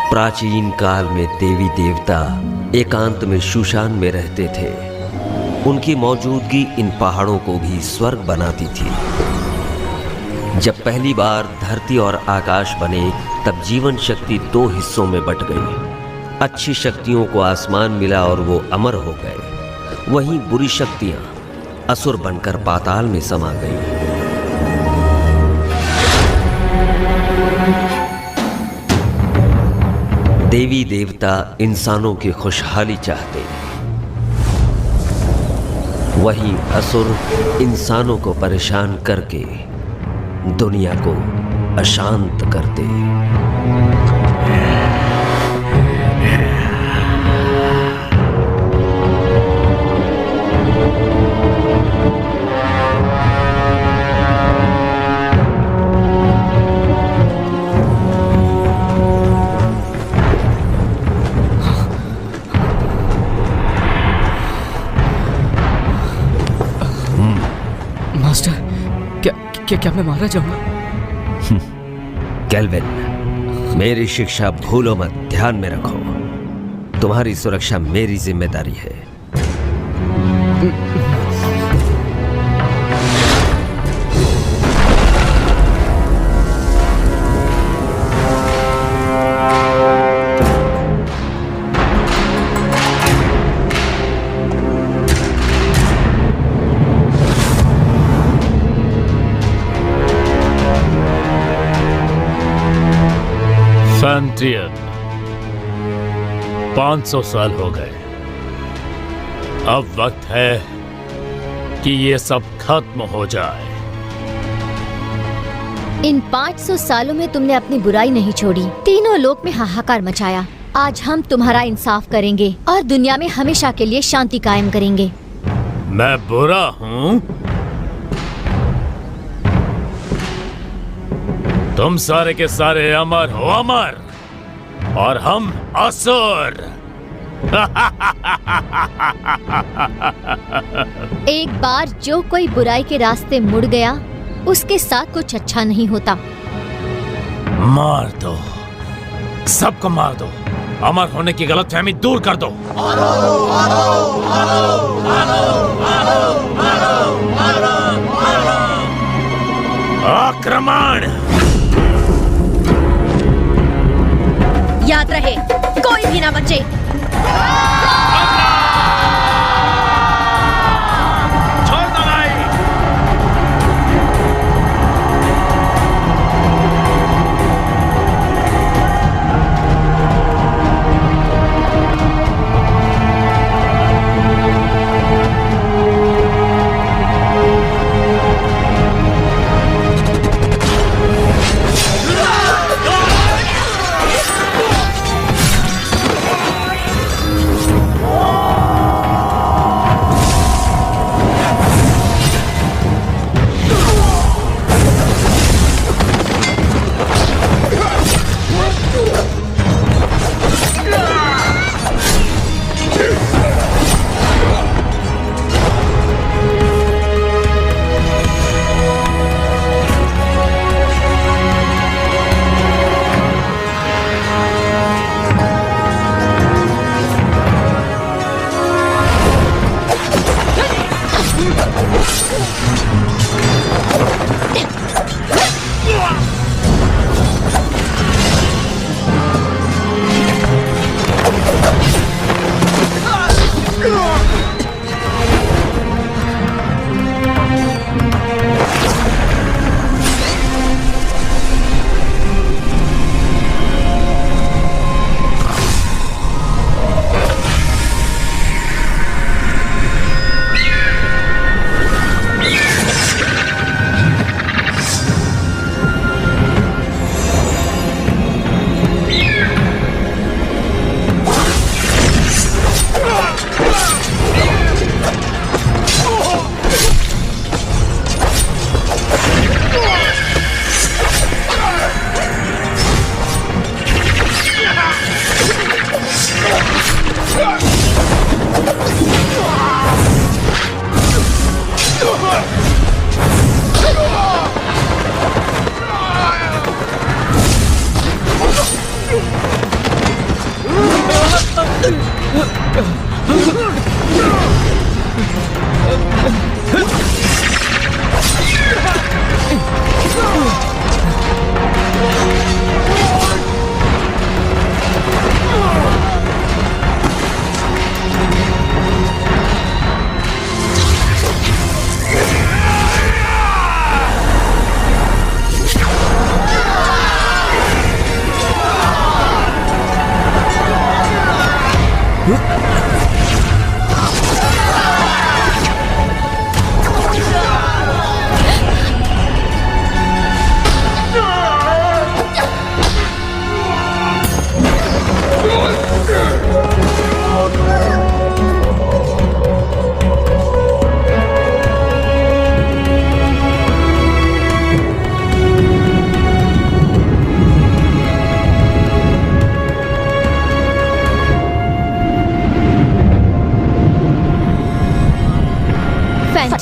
प्राचीन काल में देवी देवता एकांत में शूशान में रहते थे। उनकी मौजूदगी इन पहाड़ों को भी स्वर्ग बनाती थी। जब पहली बार धरती और आकाश बने तब जीवन शक्ति दो हिस्सों में बट गई। अच्छी शक्तियों को आसमान मिला और वो अमर हो गए। वहीं बुरी शक्तियां असुर बनकर पाताल में समा गई। देवी देवता इंसानों की खुशहाली चाहते, वहीं असुर इंसानों को परेशान करके दुनिया को अशांत करते। क्या मैं मारा जाऊंगा? केल्विन, मेरी शिक्षा भूलो मत, ध्यान में रखो। तुम्हारी सुरक्षा मेरी जिम्मेदारी है। फैंटियन, 500 साल हो गए। अब वक्त है कि ये सब खत्म हो जाए। इन 500 सालों में तुमने अपनी बुराई नहीं छोड़ी, तीनों लोक में हाहाकार मचाया। आज हम तुम्हारा इंसाफ करेंगे और दुनिया में हमेशा के लिए शांति कायम करेंगे। मैं बुरा हूँ? तुम सारे के सारे अमर हो, अमर, और हम असुर। एक बार जो कोई बुराई के रास्ते मुड़ गया, उसके साथ कुछ अच्छा नहीं होता। मार दो, सबको मार दो। अमर होने की गलतफहमी दूर कर दो। आक्रमण! याद रहे, कोई भी ना बचे। छोड़ दो भाई।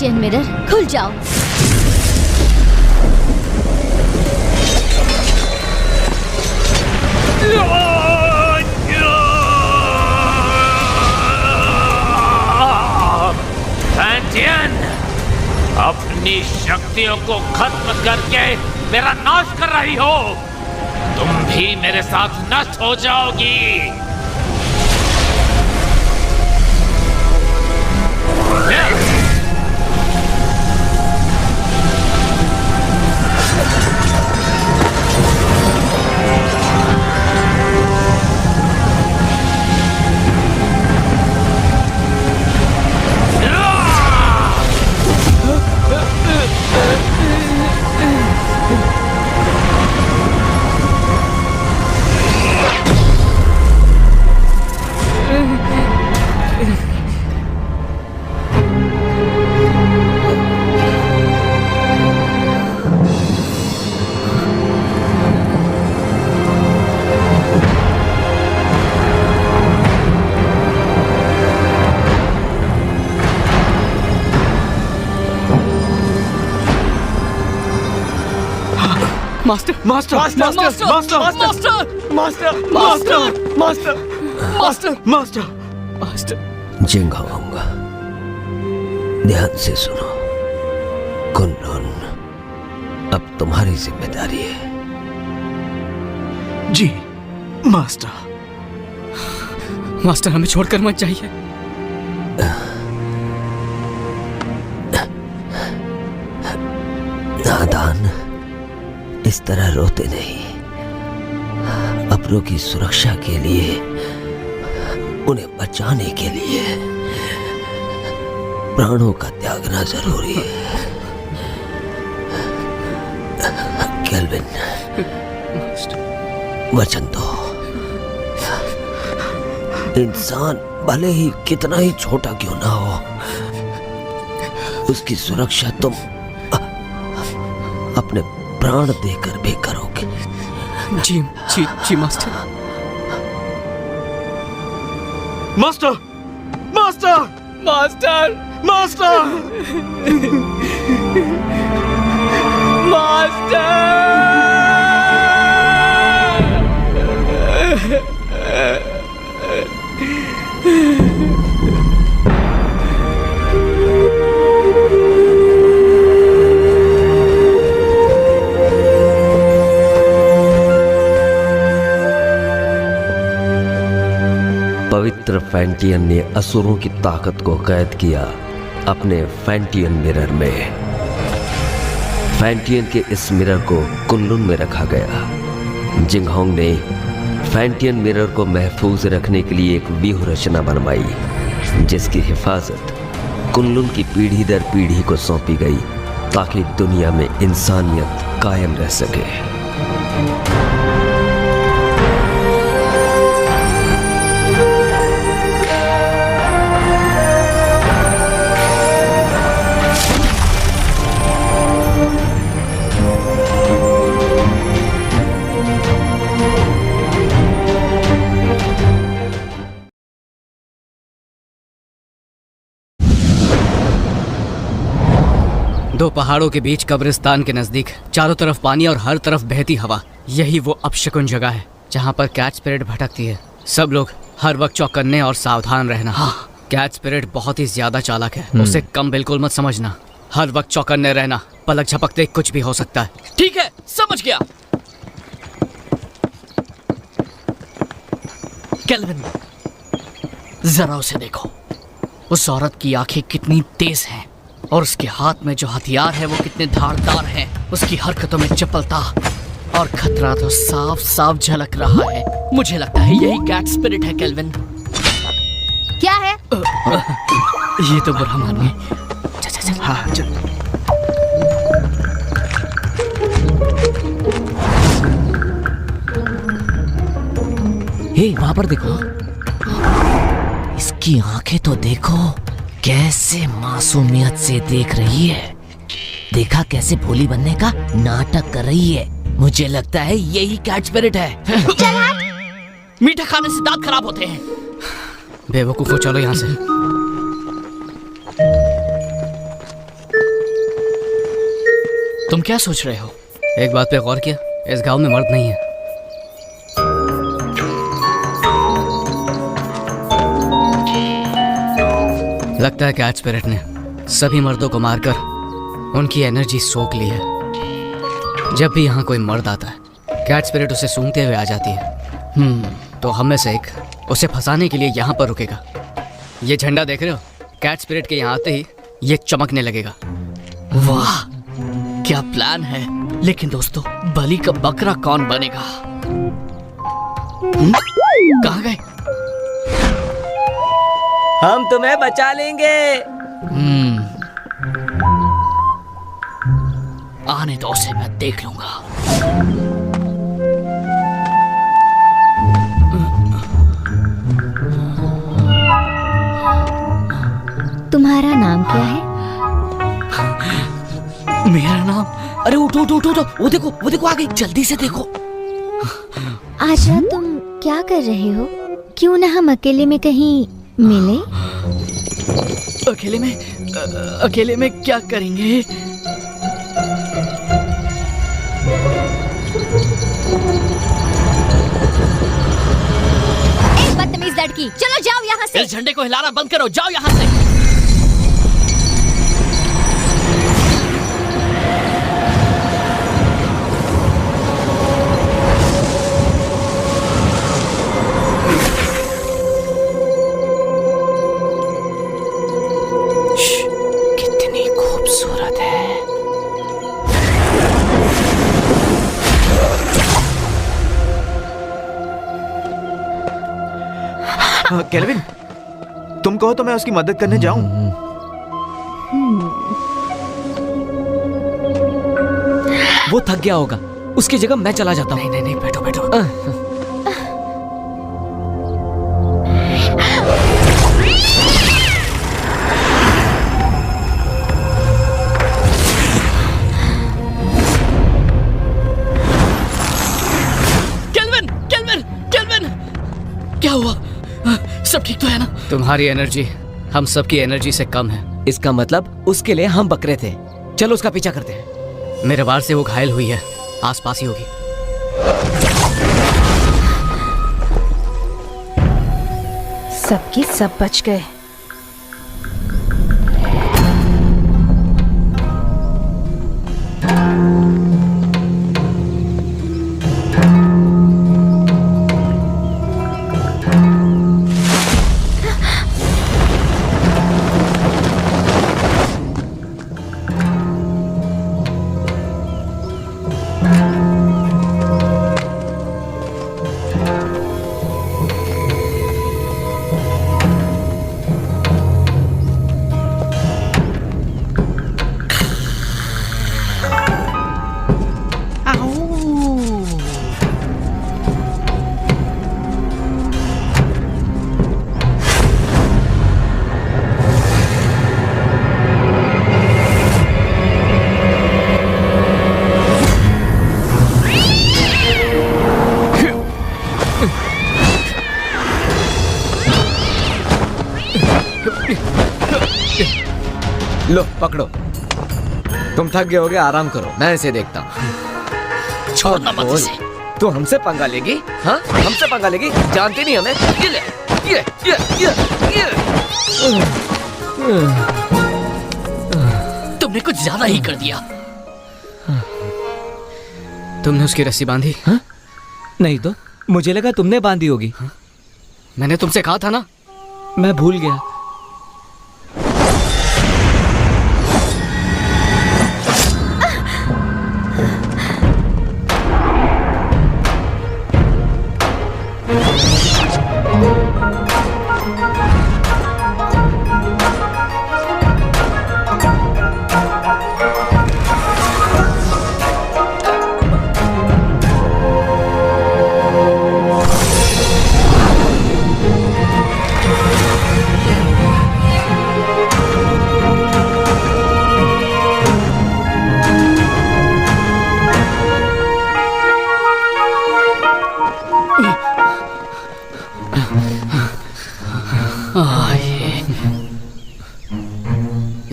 फैंटियन मिरर खुल जाओ। फैंटियन, अपनी शक्तियों को खत्म करके मेरा नाश कर रही हो। तुम भी मेरे साथ नष्ट हो जाओगी। Master master master master master master master master master master master. Jinghong, ध्यान से सुनो। कुनलुन अब तुम्हारी जिम्मेदारी है। जी मास्टर। मास्टर हमें छोड़कर मत जाइए। नादान, इस तरह रोते नहीं। अपनों की सुरक्षा के लिए, उन्हें बचाने के लिए प्राणों का त्यागना जरूरी है। केल्विन, वचन दो। इंसान भले ही कितना ही छोटा क्यों ना हो, उसकी सुरक्षा तुम अपने प्राण देकर भी करोगे। जी जी जी master. Master master master master पवित्र फैंटियन ने असुरों की ताकत को कैद किया अपने फैंटियन मिरर में। फैंटियन के इस मिरर को कुनलुन में रखा गया। जिंगहोंग ने फैंटियन मिरर को महफूज रखने के लिए एक व्यूह रचना बनवाई, जिसकी हिफाजत कुनलुन की पीढ़ी दर पीढ़ी को सौंपी गई, ताकि दुनिया में इंसानियत कायम रह सके। दो पहाड़ों के बीच कब्रिस्तान के नजदीक, चारों तरफ पानी और हर तरफ बहती हवा। यही वो अपशकुन जगह है जहाँ पर कैट स्पिरिट भटकती है। सब लोग हर वक्त चौकन्ने और सावधान रहना। कैट स्पिरिट बहुत ही ज्यादा चालाक है, उसे कम बिल्कुल मत समझना। हर वक्त चौकन्ने रहना, पलक झपकते कुछ भी हो सकता है। ठीक है, समझ गया। केल्विन, जरा उसे देखो। उस औरत की आंखें कितनी तेज हैं और उसके हाथ में जो हथियार है वो कितने धारदार हैं। उसकी हरकतों में चपलता और खतरा तो साफ साफ झलक रहा है। मुझे लगता है यही कैट स्पिरिट है। केल्विन, क्या है? ये तो बुरा मानिए। चल। हाँ चल। हे, वहां पर देखो। इसकी आंखें तो देखो, कैसे मासूमियत से देख रही है। देखा कैसे भोली बनने का नाटक कर रही है। मुझे लगता है यही कैट स्पिरिट है। मीठा खाने से दांत खराब होते हैं। बेवकूफो, चलो यहाँ से। तुम क्या सोच रहे हो? एक बात पे गौर किया, इस गांव में मर्द नहीं है। लगता है कैट स्पिरिट ने सभी मर्दों को मारकर उनकी एनर्जी सोख ली है। जब भी यहाँ कोई मर्द आता है, कैट स्पिरिट उसे सूंघते हुए आ जाती है। तो हम में से एक उसे फंसाने के लिए यहाँ पर रुकेगा। ये झंडा देख रहे हो? कैट स्पिरिट के यहाँ आते ही ये चमकने लगेगा। वाह, क्या प्लान है। लेकिन दोस्तों, बलि का बकरा कौन बनेगा? कहाँ गए? हम तुम्हें बचा लेंगे। आने दो, उसे मैं देख लूंगा। तुम्हारा नाम क्या है? मेरा नाम? अरे उठो उठो उठो, वो देखो आ गई, जल्दी से देखो। आज रात तुम क्या कर रहे हो? क्यों ना हम अकेले में कहीं मिले? अकेले में क्या करेंगे? बदतमीज लड़की, चलो जाओ यहाँ से। इस झंडे को हिलाना बंद करो, जाओ यहाँ से। कितनी खूबसूरत है। केल्विन, तुम कहो तो मैं उसकी मदद करने जाऊं। वो थक गया होगा, उसकी जगह मैं चला जाता हूँ। नहीं, बैठो बैठो। केल्विन, क्या हुआ? सब ठीक तो है ना? तुम्हारी एनर्जी हम सबकी एनर्जी से कम है। इसका मतलब उसके लिए हम बकरे थे। चलो उसका पीछा करते हैं। मेरे वार से वो घायल हुई है, आसपास ही होगी। सबके सब बच गए। लो पकड़ो, तुम थक गए होगे, आराम करो, मैं इसे देखता हूँ। छोड़ना मत इसे। तू हमसे पंगा लेगी? हाँ, हमसे पंगा लेगी? जानती नहीं हमें? ये ले, ये। तुमने कुछ ज्यादा ही कर दिया। तुमने उसकी रस्सी बांधी? हाँ? नहीं तो मुझे लगा तुमने बांधी होगी। मैंने तुमसे कहा था ना। मैं भूल गया।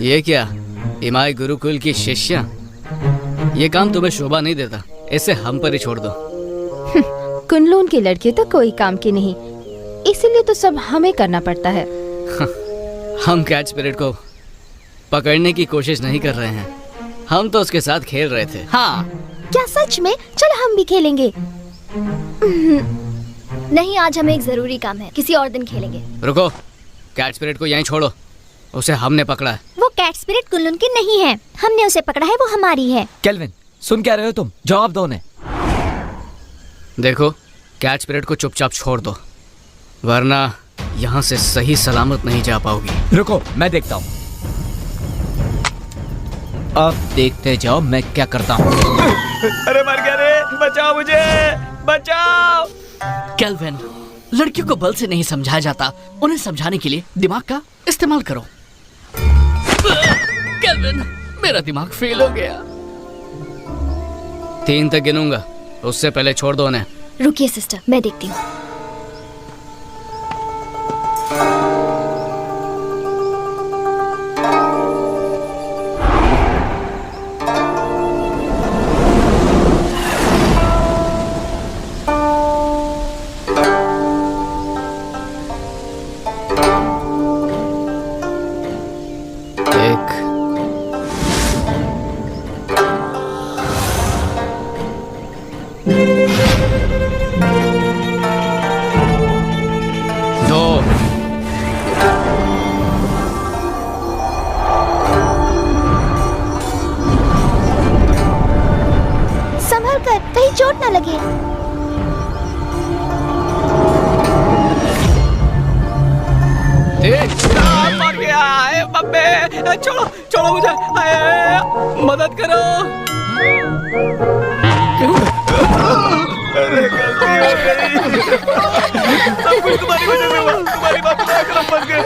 ये क्या, इमाई गुरुकुल की शिष्या? ये काम तुम्हें शोभा नहीं देता, इसे हम पर ही छोड़ दो। कुनलून की लड़की तो कोई काम की नहीं, इसीलिए तो सब हमें करना पड़ता है। हम कैच स्पिरिट को पकड़ने की कोशिश नहीं कर रहे हैं, हम तो उसके साथ खेल रहे थे। हाँ, क्या सच में? चलो हम भी खेलेंगे। नहीं, आज हमें एक जरूरी काम है, किसी और दिन खेलेंगे। रुको, कैच स्पिरिट को यहीं छोड़ो, उसे हमने पकड़ा है। वो कैट स्पिरिट कुनलून की नहीं है, हमने उसे पकड़ा है, वो हमारी है। केल्विन, सुन क्या रहे हो तुम? जवाब दो उन्हें। देखो, कैच स्पिरिट को चुपचाप छोड़ दो, वरना यहाँ से सही सलामत नहीं जा पाओगी। रुको, मैं देखता हूँ। अब देखते जाओ मैं क्या करता हूँ। अरे मर गया रे, बचाओ मुझे, बचाओ। केल्विन, लड़कियों को बल से नहीं समझाया जाता, उन्हें समझाने के लिए दिमाग का इस्तेमाल करो। केल्विन, मेरा दिमाग फेल हो गया। 3 तक गिनूंगा, उससे पहले छोड़ दो उन्हें। रुकिए सिस्टर, मैं देखती हूँ। संभल कर, कहीं चोट ना लगे। मर गया है बब्बे, छोड़ो छोड़ो मुझे, मदद करो। अरे गलती हो गई, सब कुछ तुम्हारी वजह से हुआ, तुम्हारी बात ना करो, फंस गए।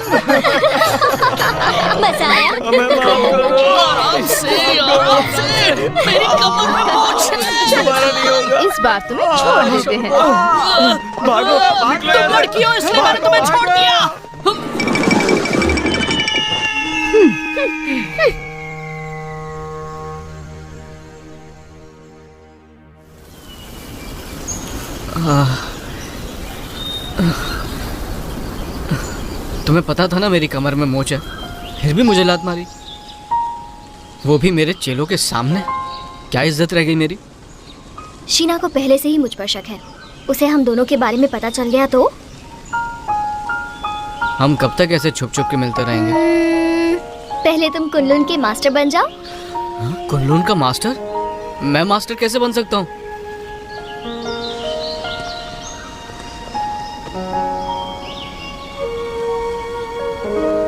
बचाया। हमें माफ करो। आराम से, मेरी कमर में मोच है। दोबारा नहीं होगा। इस बार तुम्हें छोड़ देते हैं। भागो, निकलो तुम यहाँ से। लड़की हो इसलिए मैंने तुम्हें छोड़ दिया। तुम्हें पता था ना मेरी कमर में मोच है, फिर भी मुझे लात मारी, वो भी मेरे चेलों के सामने। क्या इज्जत रह गई मेरी? शीना को पहले से ही मुझ पर शक है, उसे हम दोनों के बारे में पता चल गया तो हम कब तक ऐसे छुप छुप के मिलते रहेंगे? पहले तुम कुनलून के मास्टर बन जाओ। कुनलून का मास्टर? मैं मास्टर कैसे बन सकता हूँ?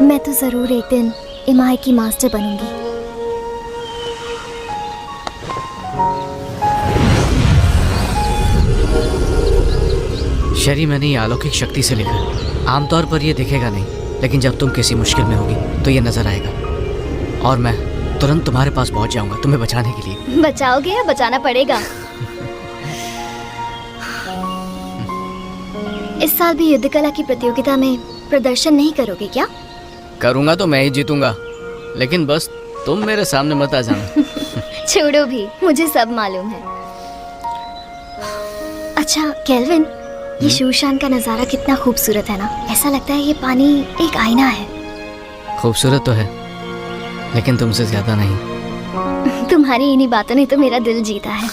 मैं तो जरूर एक दिन इमाई की मास्टर बनूंगी। शरी, मैंने ये अलौकिक शक्ति से लिखा है। आमतौर पर ये दिखेगा नहीं, लेकिन जब तुम किसी मुश्किल में होगी तो ये नजर आएगा, और मैं तुरंत तुम्हारे पास पहुंच जाऊंगा तुम्हें बचाने के लिए। बचाओगे या बचाना पड़ेगा? इस साल भी युद्ध कला की प्रतियोगिता में प्रदर्शन नहीं करोगे क्या? करूंगा तो मैं ही जीतूंगा, लेकिन बस तुम मेरे सामने मत आ जाना। छोड़ो भी, मुझे सब मालूम है। अच्छा केल्विन, ये शूशान का नजारा कितना खूबसूरत है ना। ऐसा लगता है ये पानी एक आईना है। खूबसूरत तो है, लेकिन तुमसे ज्यादा नहीं। तुम्हारी इन्हीं बातों ने तो मेरा दिल जीता है।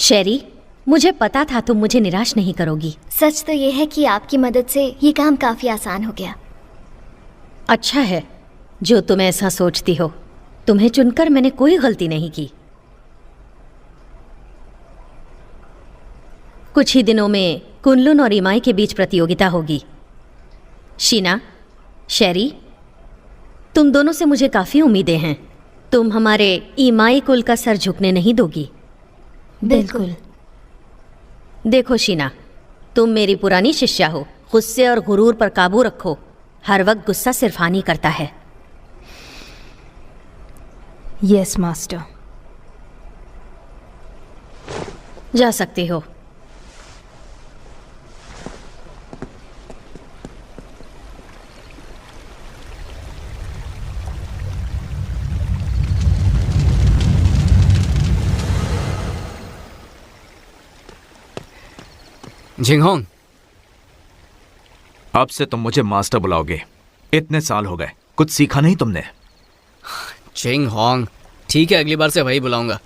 शेरी, मुझे पता था तुम मुझे निराश नहीं करोगी। सच तो ये है कि आपकी मदद से ये काम काफी आसान हो गया। अच्छा है जो तुम ऐसा सोचती हो। तुम्हें चुनकर मैंने कोई गलती नहीं की। कुछ ही दिनों में कुनलुन और इमाई के बीच प्रतियोगिता होगी। शीना, शेरी, तुम दोनों से मुझे काफ़ी उम्मीदें हैं। तुम हमारे इमाई कुल का सर झुकने नहीं दोगी। बिल्कुल। देखो शीना, तुम मेरी पुरानी शिष्या हो। गुस्से और गुरूर पर काबू रखो। हर वक्त गुस्सा सिर्फ हानि करता है। Yes master. जा सकते हो। जिंगहोंग, अब से तुम मुझे मास्टर बुलाओगे। इतने साल हो गए, कुछ सीखा नहीं तुमने? जिंगहोंग, ठीक है, अगली बार से वही बुलाऊंगा।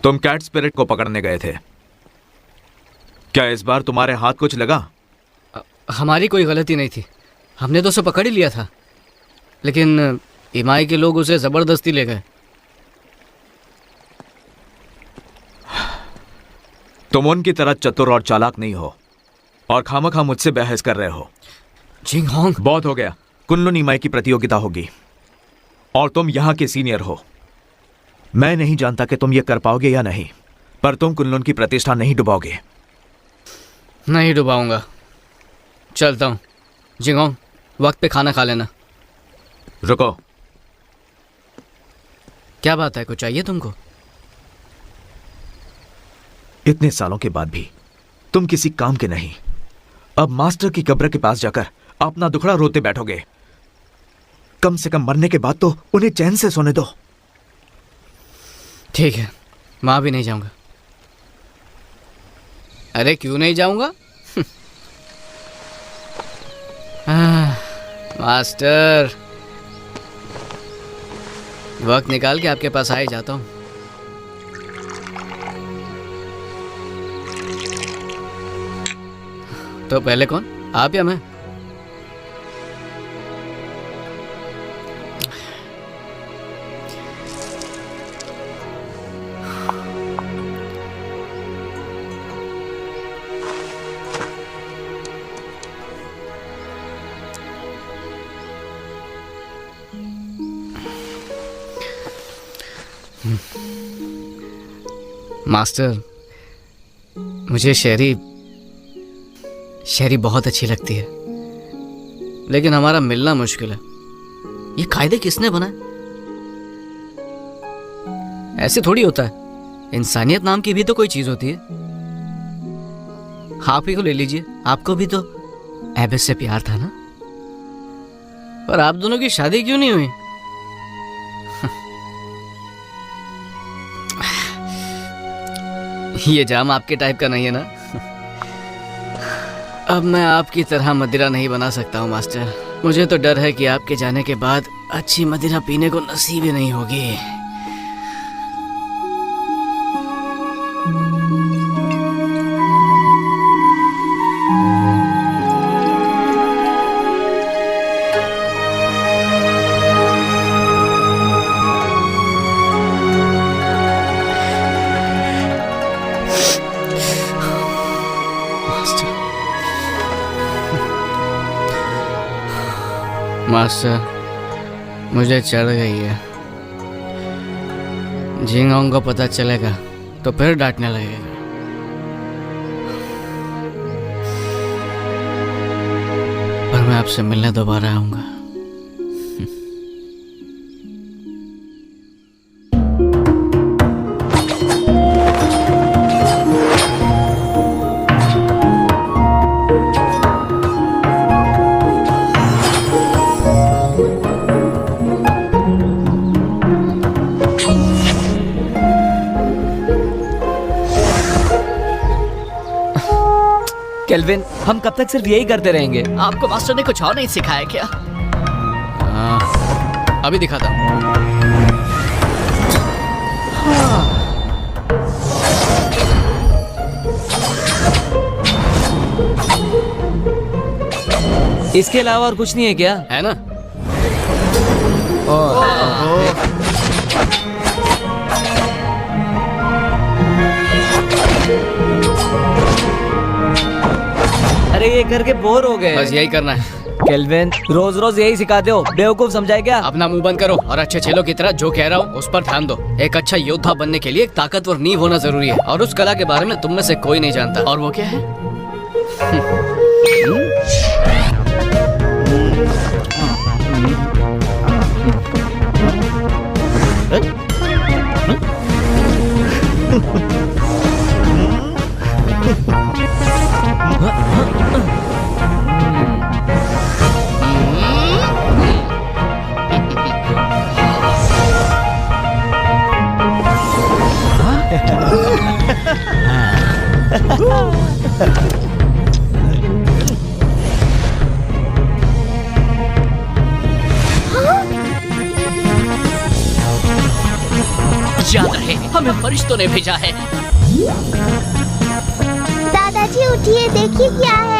तुम कैट स्पिरिट को पकड़ने गए थे, क्या इस बार तुम्हारे हाथ कुछ लगा? हमारी कोई गलती नहीं थी, हमने तो उसे पकड़ ही लिया था, लेकिन इमाई के लोग उसे जबरदस्ती ले गए। तुम उनकी तरह चतुर और चालाक नहीं हो और खामखा मुझसे बहस कर रहे हो। जिंगहोंग, बहुत हो गया। कुनलुन इमाई की प्रतियोगिता होगी और तुम यहाँ के सीनियर हो। मैं नहीं जानता कि तुम ये कर पाओगे या नहीं, पर तुम कुनलुन की प्रतिष्ठा नहीं डुबाओगे। नहीं डुबाऊंगा। चलता हूँ। जिंगहोंग, वक्त पे खाना खा लेना। रुको। क्या बात है, कुछ चाहिए तुमको? इतने सालों के बाद भी तुम किसी काम के नहीं। अब मास्टर की कब्र के पास जाकर अपना दुखड़ा रोते बैठोगे। कम से कम मरने के बाद तो उन्हें चैन से सोने दो। ठीक है, वहां भी नहीं जाऊंगा। अरे क्यों नहीं जाऊंगा? मास्टर, वक्त निकाल के आपके पास आ ही जाता हूं। तो पहले कौन, आप या मैं? मास्टर, मुझे शेरी बहुत अच्छी लगती है, लेकिन हमारा मिलना मुश्किल है। ये कायदे किसने बनाए? ऐसे थोड़ी होता है। इंसानियत नाम की भी तो कोई चीज होती है। आप ही को ले लीजिए, आपको भी तो एबेस से प्यार था ना? पर आप दोनों की शादी क्यों नहीं हुई? ये जाम आपके टाइप का नहीं है ना? अब मैं आपकी तरह मदिरा नहीं बना सकता हूँ मास्टर। मुझे तो डर है कि आपके जाने के बाद अच्छी मदिरा पीने को नसीब ही नहीं होगी। मास्टर, मुझे चढ़ गई है। जिंगहोंग को पता चलेगा तो फिर डांटने लगेगा। पर मैं आपसे मिलने दोबारा आऊंगा। केल्विन, हम कब तक सिर्फ यही करते रहेंगे? आपको मास्टर ने कुछ और नहीं सिखाया क्या? अभी दिखाता हूँ। इसके अलावा और कुछ नहीं है क्या? है ना? अरे ये करके बोर हो गए। बस यही करना है। केल्विन, रोज रोज यही सिखाते हो, बेवकूफ समझाए क्या? अपना मुंह बंद करो और अच्छे चेलों की तरह जो कह रहा हूँ उस पर ध्यान दो। एक अच्छा योद्धा बनने के लिए एक ताकतवर नींव होना जरूरी है, और उस कला के बारे में तुम में से कोई नहीं जानता। और वो क्या है? याद रहे, हमें फरिश्तों ने भेजा है। दादाजी उठिए, देखिए क्या है।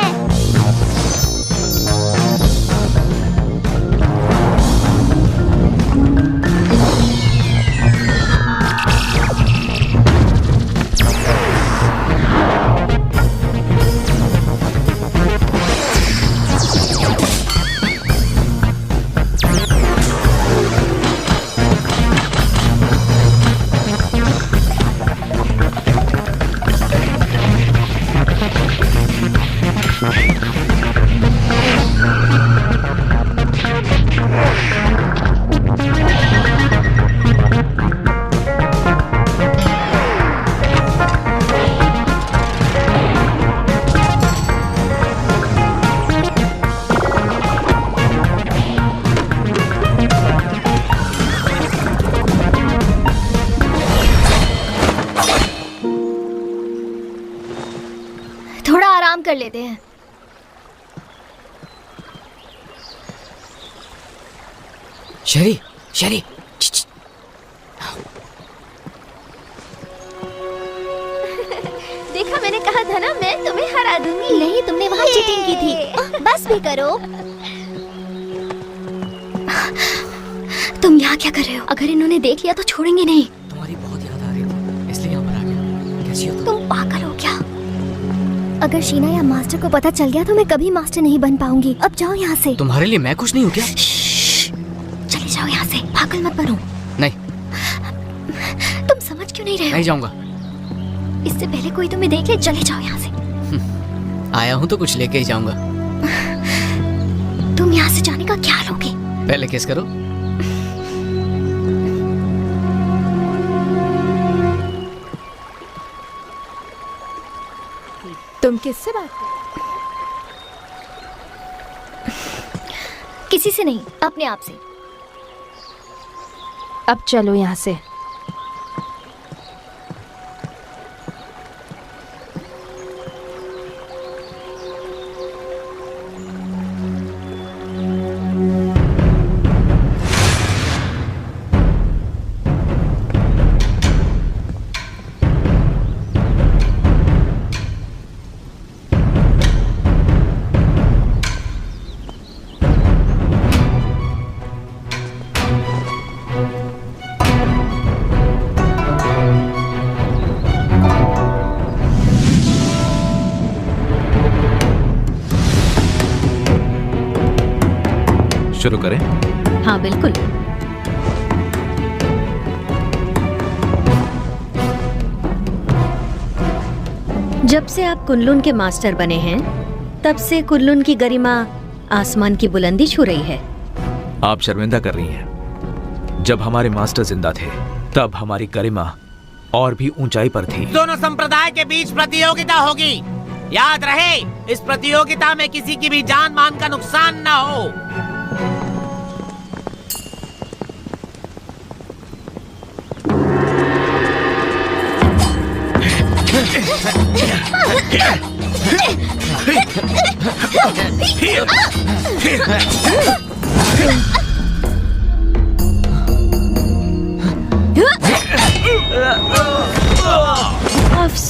थोड़ा आराम कर लेते हैं। शेरी, शेरी, देखा, मैंने कहा था ना, मैं तुम्हें हरा दूंगी। नहीं, तुमने वहाँ चीटिंग की थी। बस भी करो। तुम यहाँ क्या कर रहे हो? अगर इन्होंने देख लिया तो छोड़ेंगे नहीं। तुम्हारी बहुत याद आ रही थी, इसलिए यहाँ पर आ गया। कैसी हो तुम पागल हो क्या? अगर शीना या मास्टर को पता चल गया तो मैं कभी मास्टर नहीं बन पाऊंगी। अब जाओ यहाँ से। तुम्हारे लिए मैं कुछ नहीं हूँ क्या? चले जाओ यहाँ से, पागल मत बनो। नहीं, तुम समझ क्यों नहीं रहे हो? नहीं जाऊंगा। इससे पहले कोई तुम्हें देख ले, चले जाओ यहाँ से। आया हूँ तो कुछ लेके ही जाऊंगा। तुम यहाँ से जाने का क्या लोगे? पहले किस करो। तुम किससे बात कर? किसी से नहीं, अपने आप से। अब चलो यहाँ से। शुरू करें? हाँ बिल्कुल। जब से आप कुनलुन के मास्टर बने हैं, तब से कुनलुन की गरिमा आसमान की बुलंदी छू रही है। आप शर्मिंदा कर रही हैं। जब हमारे मास्टर जिंदा थे, तब हमारी गरिमा और भी ऊंचाई पर थी। दोनों संप्रदाय के बीच प्रतियोगिता होगी। याद रहे, इस प्रतियोगिता में किसी की भी जान मान का नुकसान न हो।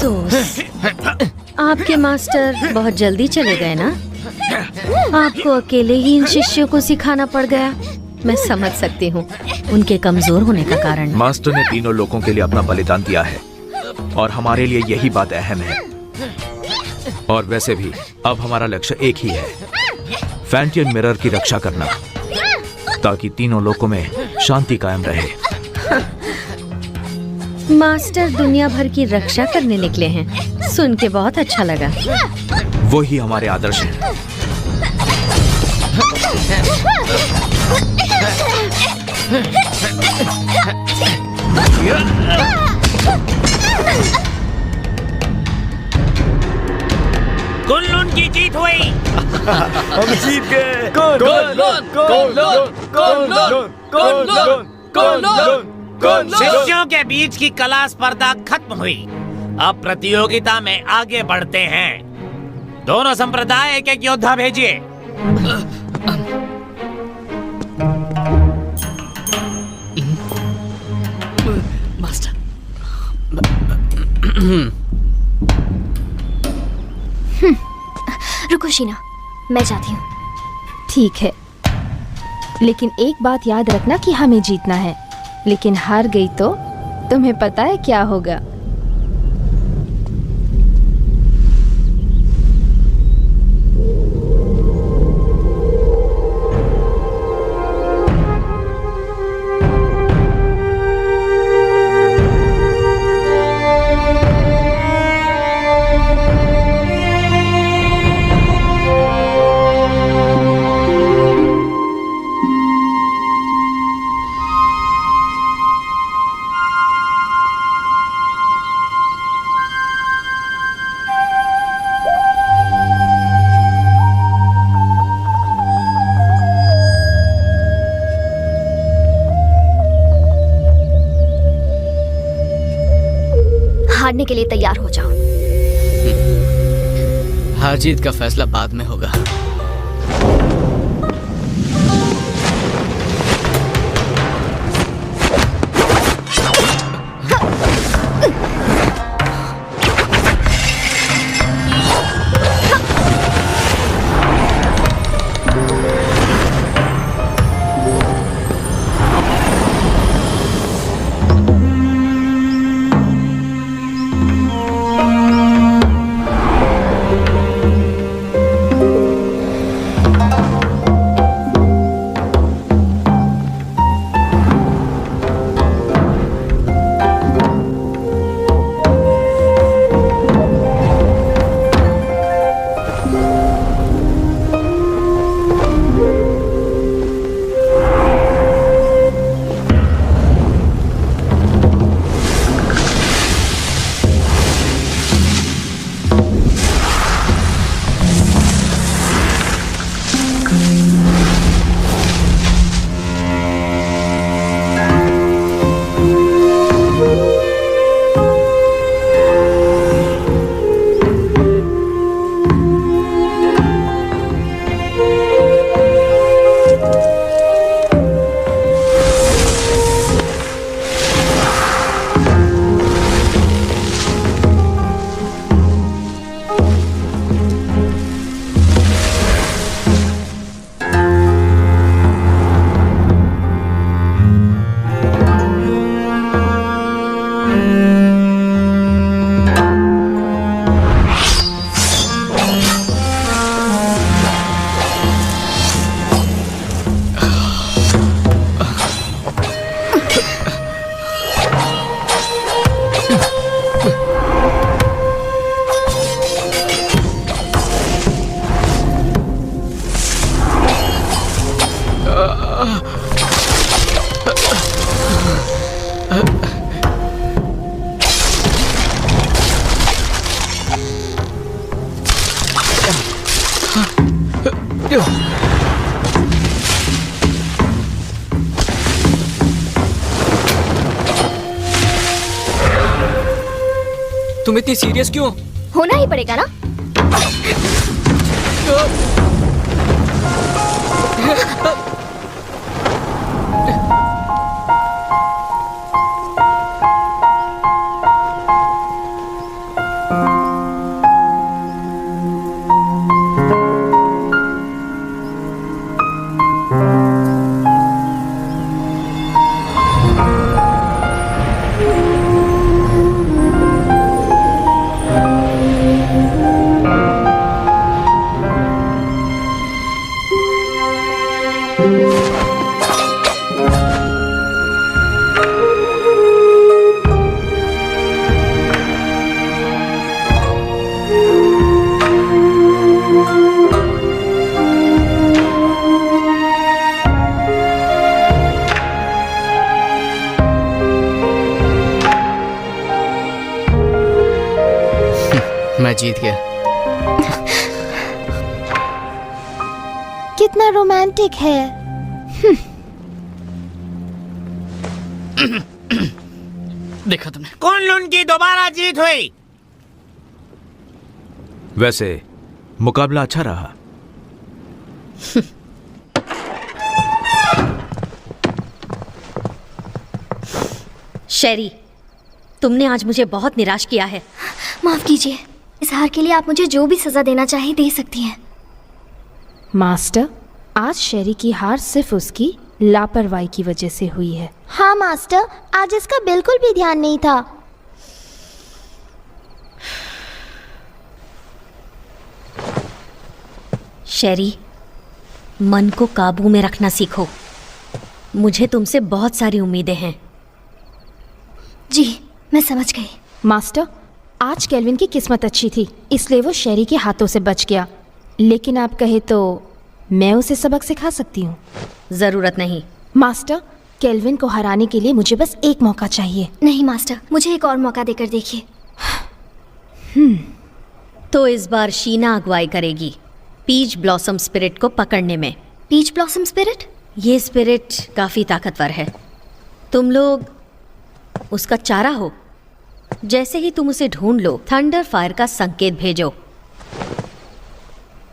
अफसोस, आपके मास्टर बहुत जल्दी चले गए ना। आपको अकेले ही इन शिष्यों को सिखाना पड़ गया। मैं समझ सकती हूँ उनके कमजोर होने का कारण। मास्टर ने तीनों लोगों के लिए अपना बलिदान दिया है और हमारे लिए यही बात अहम है। और वैसे भी अब हमारा लक्ष्य एक ही है, फैंटियन मिरर की रक्षा करना, ताकि तीनों लोकों में शांति कायम रहे। मास्टर दुनिया भर की रक्षा करने निकले हैं, सुन के बहुत अच्छा लगा। वो ही हमारे आदर्श हैं। कुनलुन की जीत हुई। हम जीत गए। Kunlun, Kunlun, Kunlun, Kunlun, Kunlun, Kunlun. शिष्यों के बीच की कला स्पर्धा खत्म हुई। अब प्रतियोगिता में आगे बढ़ते हैं। दोनों संप्रदाय एक एक योद्धा भेजिए। मास्टर। रुको शीना, मैं जाती हूँ। ठीक है, लेकिन एक बात याद रखना कि हमें जीतना है। लेकिन हार गई तो तुम्हें पता है क्या होगा। हारने के लिए तैयार हो जाओ। हार जीत का फैसला बाद में होगा। तुम इतनी सीरियस क्यों? होना ही पड़ेगा ना। मैं जीत गया। कितना रोमांटिक है। देखा तुमने? कुनलुन की दोबारा जीत हुई। वैसे मुकाबला अच्छा रहा। शेरी, तुमने आज मुझे बहुत निराश किया है। माफ कीजिए, इस हार के लिए आप मुझे जो भी सजा देना चाहे दे सकती हैं। मास्टर, आज शेरी की हार सिर्फ उसकी लापरवाही की वजह से हुई है। हाँ मास्टर, आज इसका बिल्कुल भी ध्यान नहीं था। शेरी, मन को काबू में रखना सीखो। मुझे तुमसे बहुत सारी उम्मीदें हैं। जी, मैं समझ गई। मास्टर, आज केल्विन की किस्मत अच्छी थी, इसलिए वो शेरी के हाथों से बच गया। लेकिन आप कहे तो मैं उसे सबक सिखा सकती हूँ। जरूरत नहीं। मास्टर, केल्विन को हराने के लिए मुझे बस एक मौका चाहिए। नहीं मास्टर, मुझे एक और मौका देकर देखिए। तो इस बार शीना अगुवाई करेगी पीच ब्लॉसम स्पिरिट को पकड़ने में। Peach blossom spirit? ये स्पिरिट काफी ताकतवर है। तुम लोग उसका चारा हो। जैसे ही तुम उसे ढूंढ लो, थंडर फायर का संकेत भेजो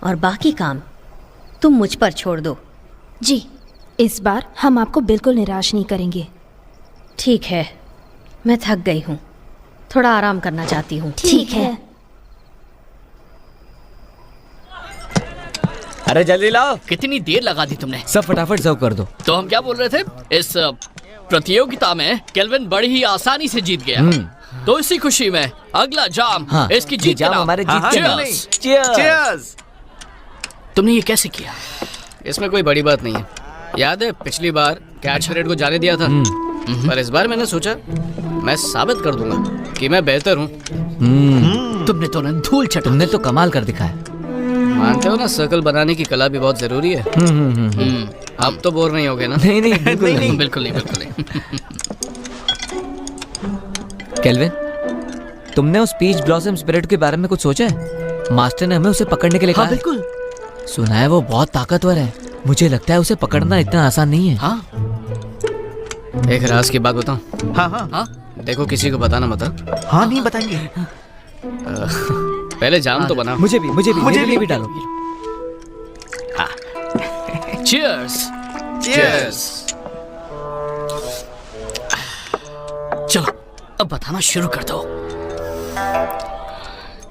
और बाकी काम तुम मुझ पर छोड़ दो। जी, इस बार हम आपको बिल्कुल निराश नहीं करेंगे। ठीक है, मैं थक गई हूँ, थोड़ा आराम करना चाहती हूँ। ठीक है। अरे जल्दी लाओ। कितनी देर लगा दी तुमने? सब फटाफट सर्व कर दो। तो हम क्या बोल रहे थे? इस प्रतियोगिता में केल्विन बड़ी ही आसानी से जीत गया। तो इसी खुशी में अगला जाम इसकी जीत जाम हमारे जीत के नाम। चीयर्स। तुमने ये कैसे किया? इसमें कोई बड़ी बात नहीं है। याद है पिछली बार कैच परेड को जाने दिया था, पर इस बार मैंने सोचा मैं साबित कर दूंगा कि मैं बेहतर हूँ। तुमने तो ना धूल चटा। तुमने तो कमाल कर दिखाया। मानते हो ना, सर्कल बनाने की कला भी बहुत जरूरी है। अब तो बोर नहीं होगे ना? नहीं नहीं बिल्कुल नहीं। बिल्कुल नहीं, बिल्कुल नहीं। केल्विन, तुमने उस पीच ब्लॉसम स्पिरिट के बारे में कुछ सोचा है? मास्टर ने हमें उसे पकड़ने के लिए कहा। हाँ बिल्कुल। सुना है वो बहुत ताकतवर है। मुझे लगता है उसे पकड़ना इतना आसान नहीं है। हाँ, एक राज की बात बताऊं? हाँ हाँ हाँ, देखो किसी को बताना मत। हाँ, नहीं बताएंगे। पहले जाम तो बना। मुझे भी डालो। चीयर्स। चीयर्स। चलो अब बताना शुरू कर दो।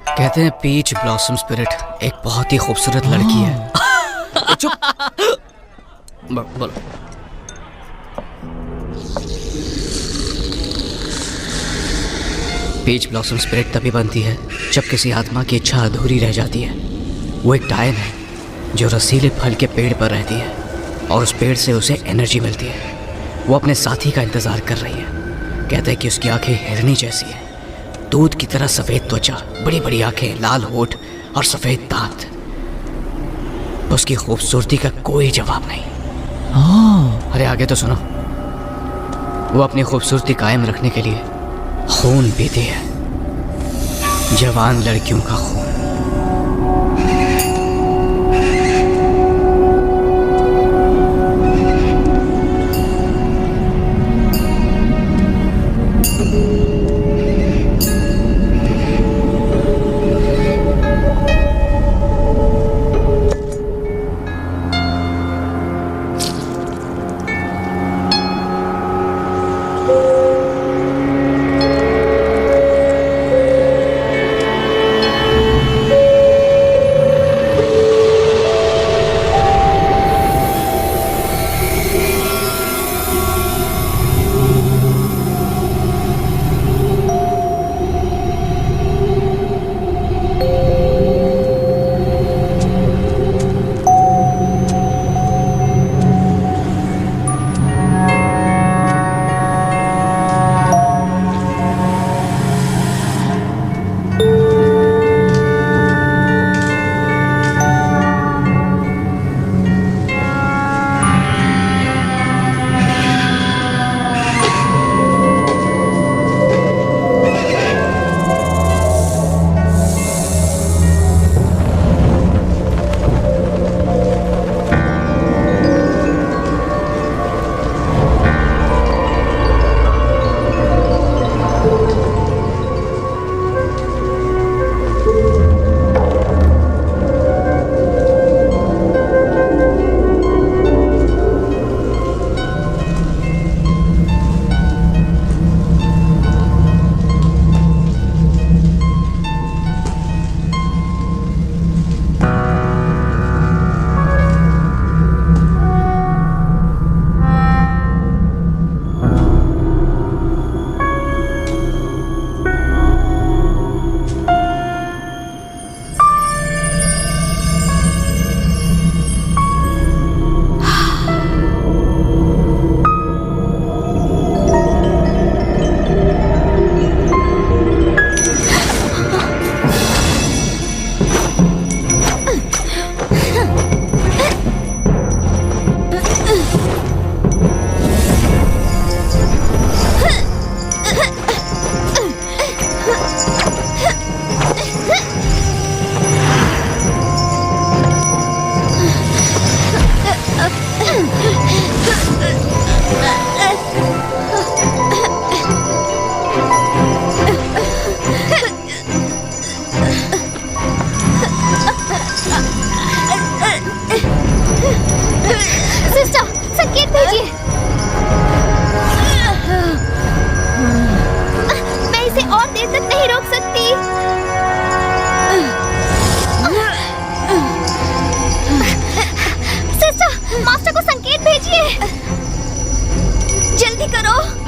कहते हैं पीच ब्लॉसम स्पिरिट एक बहुत ही खूबसूरत लड़की है। चुप। बोलो। पीच ब्लॉसम स्पिरिट तभी बनती है जब किसी आत्मा की इच्छा अधूरी रह जाती है। वो एक डायन है जो रसीले फल के पेड़ पर रहती है और उस पेड़ से उसे एनर्जी मिलती है। वो अपने साथी का इंतजार कर रही है। कहते हैं कि उसकी आंखें हिरनी जैसी है, दूध की तरह सफ़ेद त्वचा, बड़ी बड़ी आंखें, लाल होठ और सफ़ेद दांत। उसकी खूबसूरती का कोई जवाब नहीं। अरे आगे तो सुनो। वो अपनी खूबसूरती कायम रखने के लिए खून पीती है, जवान लड़कियों का खून।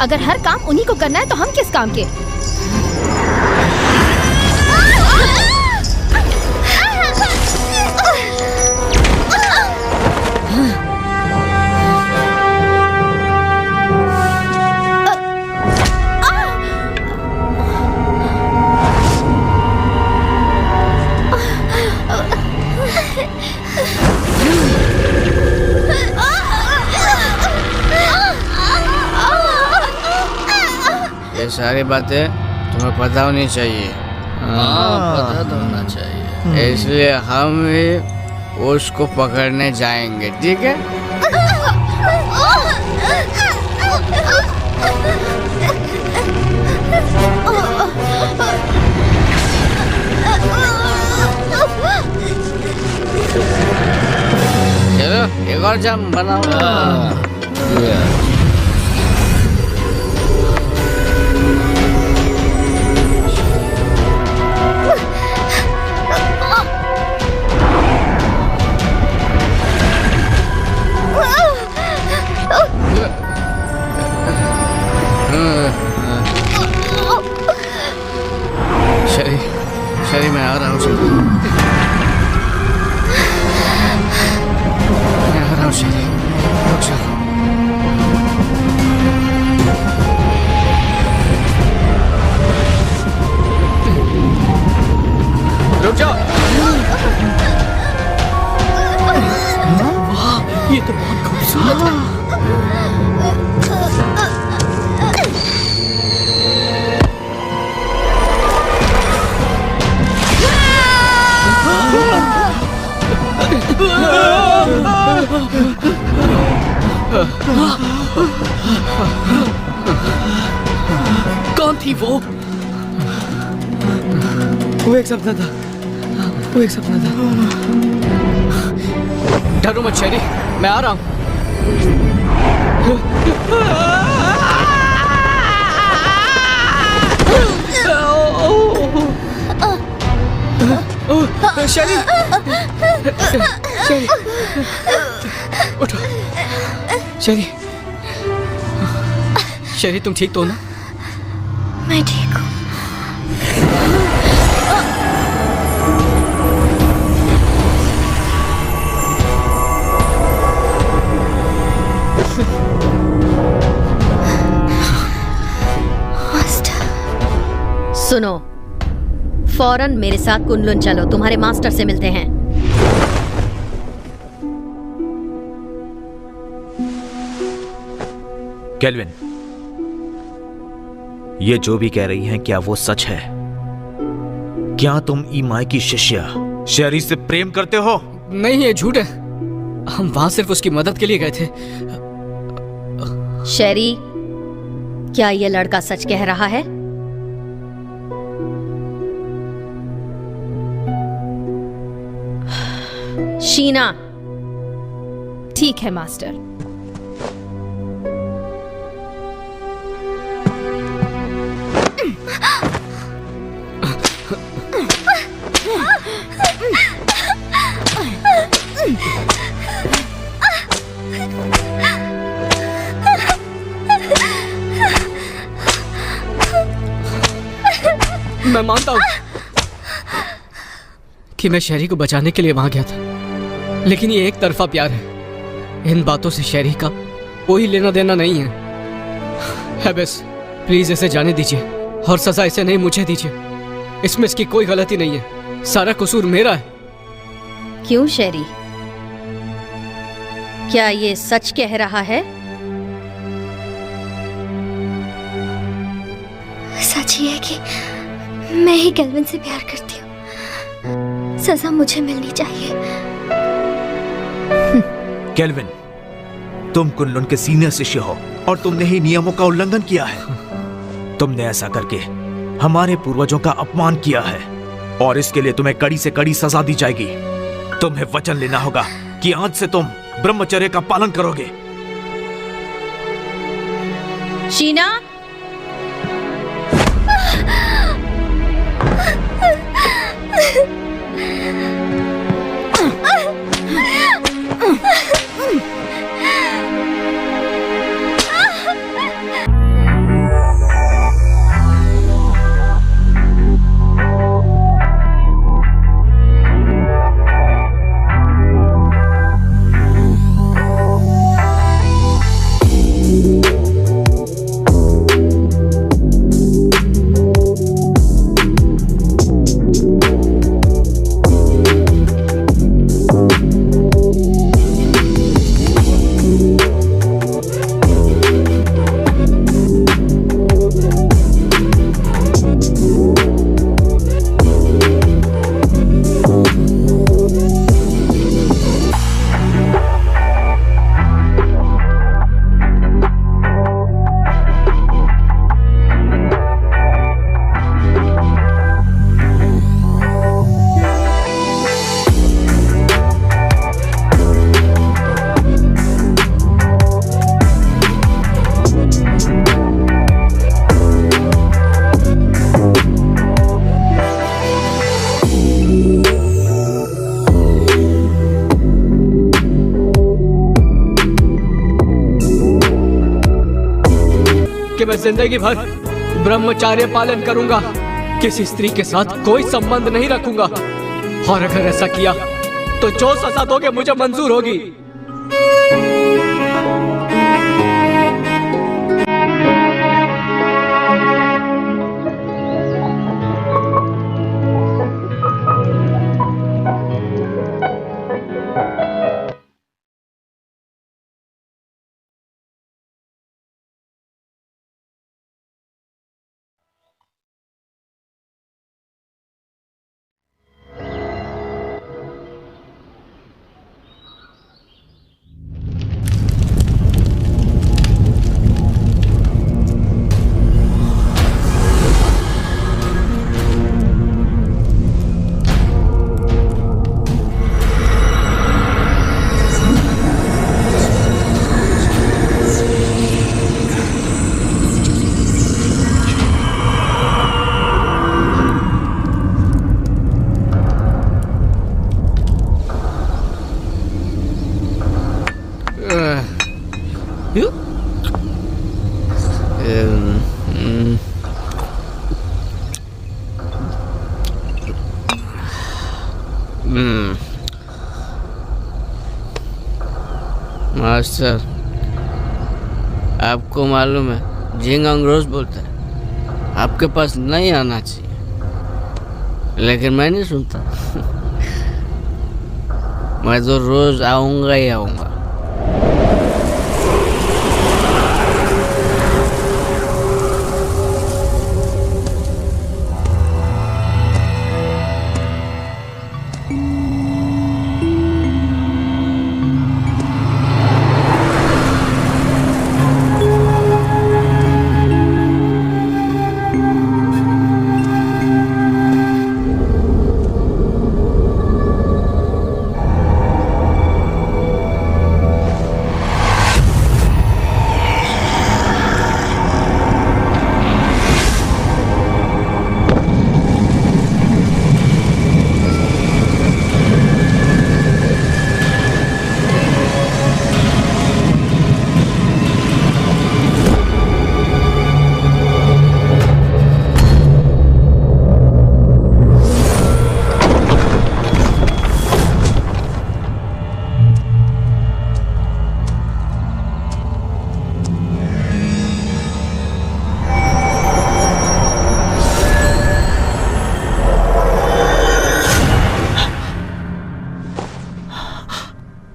अगर हर काम उन्हीं को करना है तो हम किस काम के? ये सारी बातें तुम्हें पता होनी चाहिए। हाँ, पता तो होना चाहिए। इसलिए हम भी उसको पकड़ने जाएंगे, ठीक है? चलो एक और जाम बनाओ। शरी मैं आ रहा हूँ शरी, मैं आ रहा हूँ शरी, रुक जाओ। रुक जाओ। वाह, ये तो बहुत खूबसूरत है। कौन थी वो? वो एक सपना था, वो एक सपना था। डरो मत शेरी, मैं आ रहा हूँ। शेरी, शेरी, उठो। शेरी, शेरी तुम ठीक तो ना? मैं ठीक हूँ। सुनो, फौरन मेरे साथ कुनलुन चलो, तुम्हारे मास्टर से मिलते हैं। केल्विन, ये जो भी कह रही हैं क्या वो सच है? क्या तुम ईमाई की शिष्या शेरी से प्रेम करते हो? नहीं, ये झूठ है। हम वहां सिर्फ उसकी मदद के लिए गए थे। शेरी, क्या ये लड़का सच कह रहा है? शीना। ठीक है मास्टर। मैं मानता हूं कि मैं शेरी को बचाने के लिए वहां गया था, लेकिन ये एक तरफा प्यार है। इन बातों से शेरी का कोई लेना देना नहीं है बस प्लीज इसे जाने दीजिए और सजा इसे नहीं मुझे दीजिए। इसमें इसकी कोई गलती नहीं है, सारा कसूर मेरा है। क्यों शेरी, क्या ये सच कह रहा है? सच ही है कि मैं ही केल्विन से प्यार करती हूँ। सजा मुझे मिलनी चाहिए। केल्विन, तुम कुनलुन के सीनियर शिष्य हो और तुमने ही नियमों का उल्लंघन किया है। तुमने ऐसा करके हमारे पूर्वजों का अपमान किया है और इसके लिए तुम्हें कड़ी से कड़ी सजा दी जाएगी। तुम्हें वचन लेना होगा कि आज से तुम ब्रह्मचर्य का पालन करोगे। शीना, कि मैं जिंदगी भर ब्रह्मचार्य पालन करूंगा, किसी स्त्री के साथ कोई संबंध नहीं रखूंगा, और अगर ऐसा किया तो जो सजा दोगे मुझे मंजूर होगी। मास्टर, आपको मालूम है झिंग अंग्रेज बोलता है आपके पास नहीं आना चाहिए, लेकिन मैं नहीं सुनता। मैं तो रोज आऊंगा ही आऊंगा।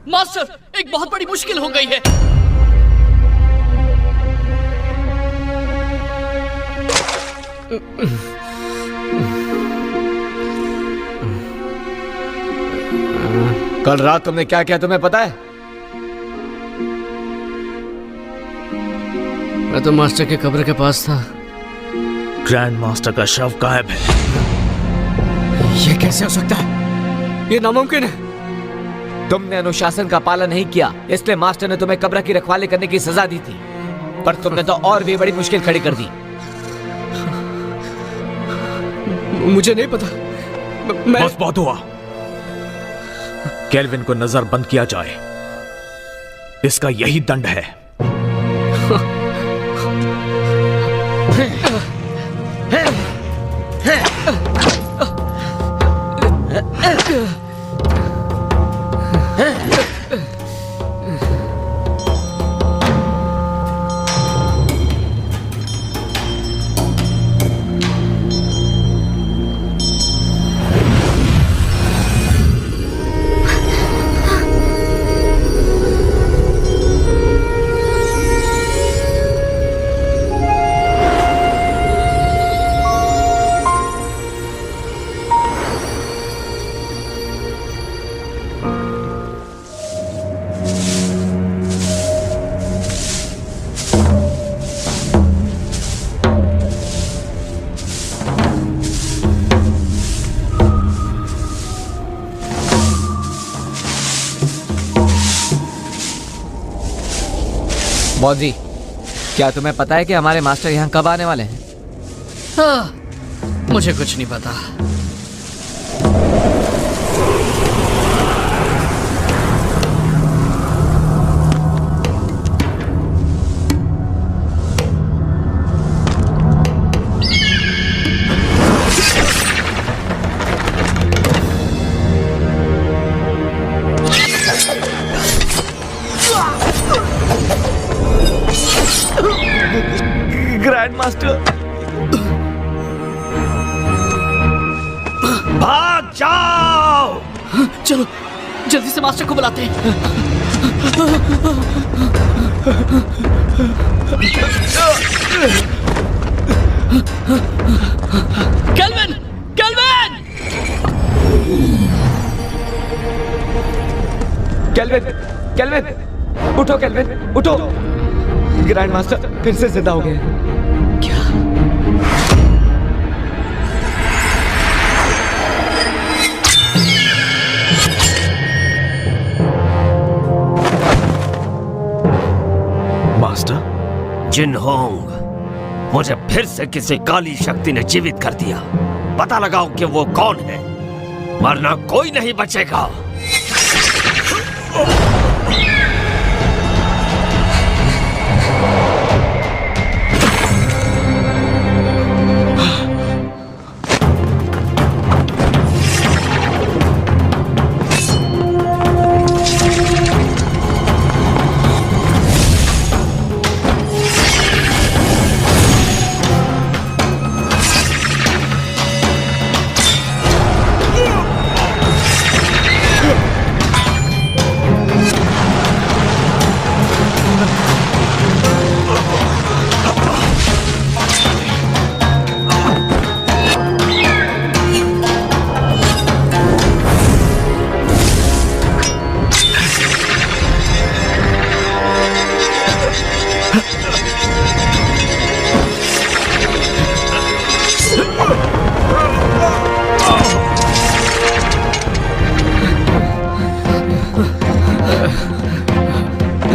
मास्टर, एक बहुत बड़ी मुश्किल हो गई है। कल रात तुमने क्या किया तुम्हें पता है? मैं तो मास्टर के कब्र के पास था। ग्रैंड मास्टर का शव गायब है। ये कैसे हो सकता है? ये नामुमकिन है। तुमने अनुशासन का पालन नहीं किया, इसलिए मास्टर ने तुम्हें कब्र की रखवाली करने की सजा दी थी, पर तुमने तो और भी बड़ी मुश्किल खड़ी कर दी। मुझे नहीं पता। बस बहुत हुआ। केल्विन को नजरबंद किया जाए, इसका यही दंड है। बॉस जी, क्या तुम्हें पता है कि हमारे मास्टर यहाँ कब आने वाले हैं? हाँ, मुझे कुछ नहीं पता। ग्रैंड मास्टर, भाग जाओ। चलो जल्दी से मास्टर को बुलाते हैं। केल्विन, केल्विन, केल्विन, केल्विन, उठो केल्विन, उठो। ग्रैंड मास्टर फिर से जिंदा हो गए। क्या? मास्टर, जिनहोंग, मुझे फिर से किसी काली शक्ति ने जीवित कर दिया। पता लगाओ कि वो कौन है, वरना कोई नहीं बचेगा।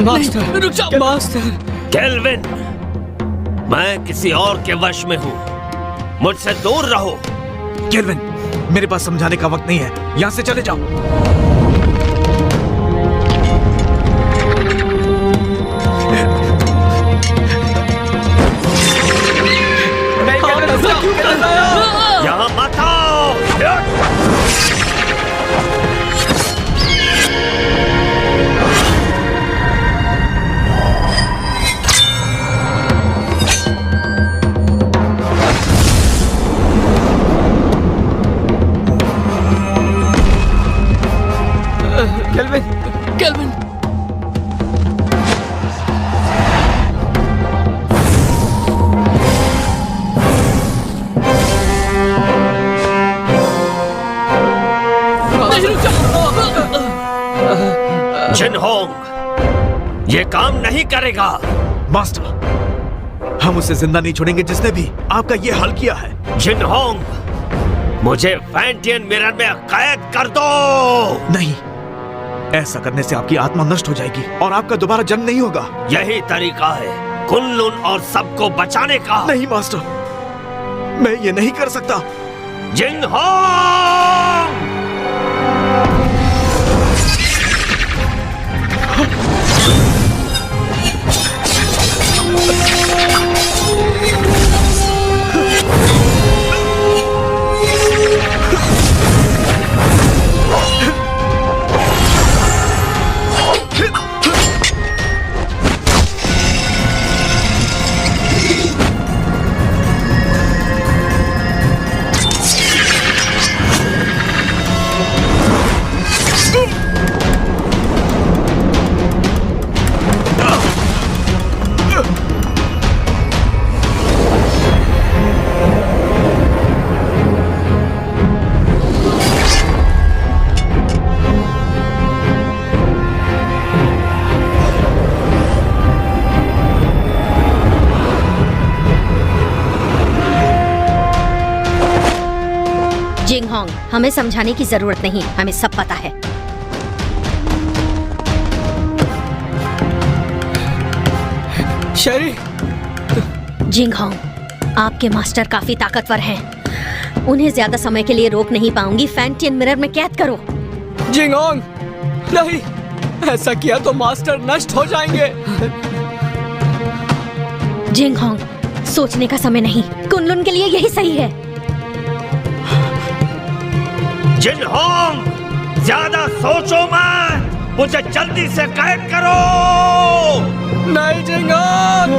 मास्टर, रुक जाओ मास्टर। केल्विन, मैं किसी और के वश में हूँ, मुझसे दूर रहो। केल्विन, मेरे पास समझाने का वक्त नहीं है, यहाँ से चले जाओ। यहाँ मत आओ। केल्विन, केल्विन, जिनहोंग, ये काम नहीं करेगा। मास्टर, हम उसे जिंदा नहीं छोड़ेंगे जिसने भी आपका ये हाल किया है। जिनहोंग, मुझे फैंटियन मिरर में कैद कर दो। नहीं, ऐसा करने से आपकी आत्मा नष्ट हो जाएगी और आपका दोबारा जन्म नहीं होगा। यही तरीका है कुन-लुन और सबको बचाने का। नहीं मास्टर, मैं ये नहीं कर सकता। जिनहोंग! जिंगहोंग, हमें समझाने की जरूरत नहीं, हमें सब पता है। शेरी, जिंगहोंग, आपके मास्टर काफी ताकतवर हैं। उन्हें ज्यादा समय के लिए रोक नहीं पाऊंगी। फैंटियन मिरर में कैद करो। जिंगहोंग, नहीं, ऐसा किया तो मास्टर नष्ट हो जाएंगे। जिंगहोंग, सोचने का समय नहीं, कुन-लुन के लिए यही सही है। जिनहोंग, ज्यादा सोचो मत, मुझे जल्दी से कैद करो। नहीं जिंगहोंग,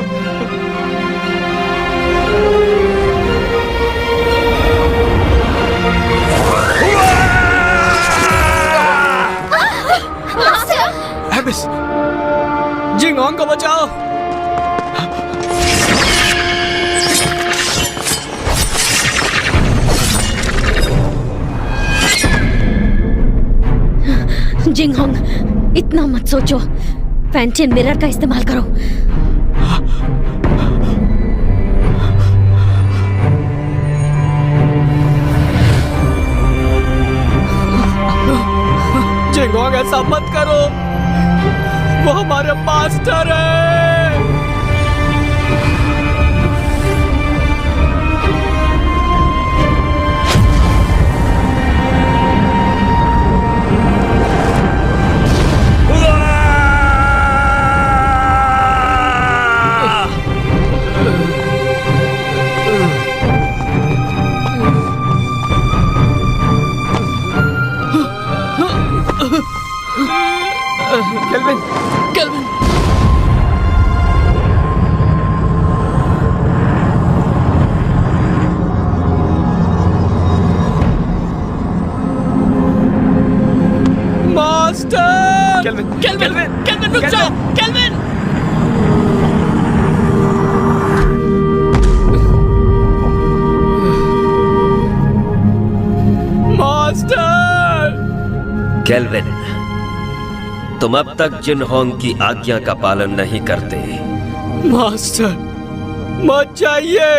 जिंगहोंग, इतना मत सोचो। फैंटियन मिरर का इस्तेमाल करो। जिंगहोंग, ऐसा मत करो, वो हमारे मास्टर है। Kelvin, kelvin, master! Kelvin, kelvin, kelvin, रुक जाओ, केल्विन! मास्टर! केल्विन, तुम अब तक जिनहोंग की आज्ञा का पालन नहीं करते। मास्टर, मत जाइए।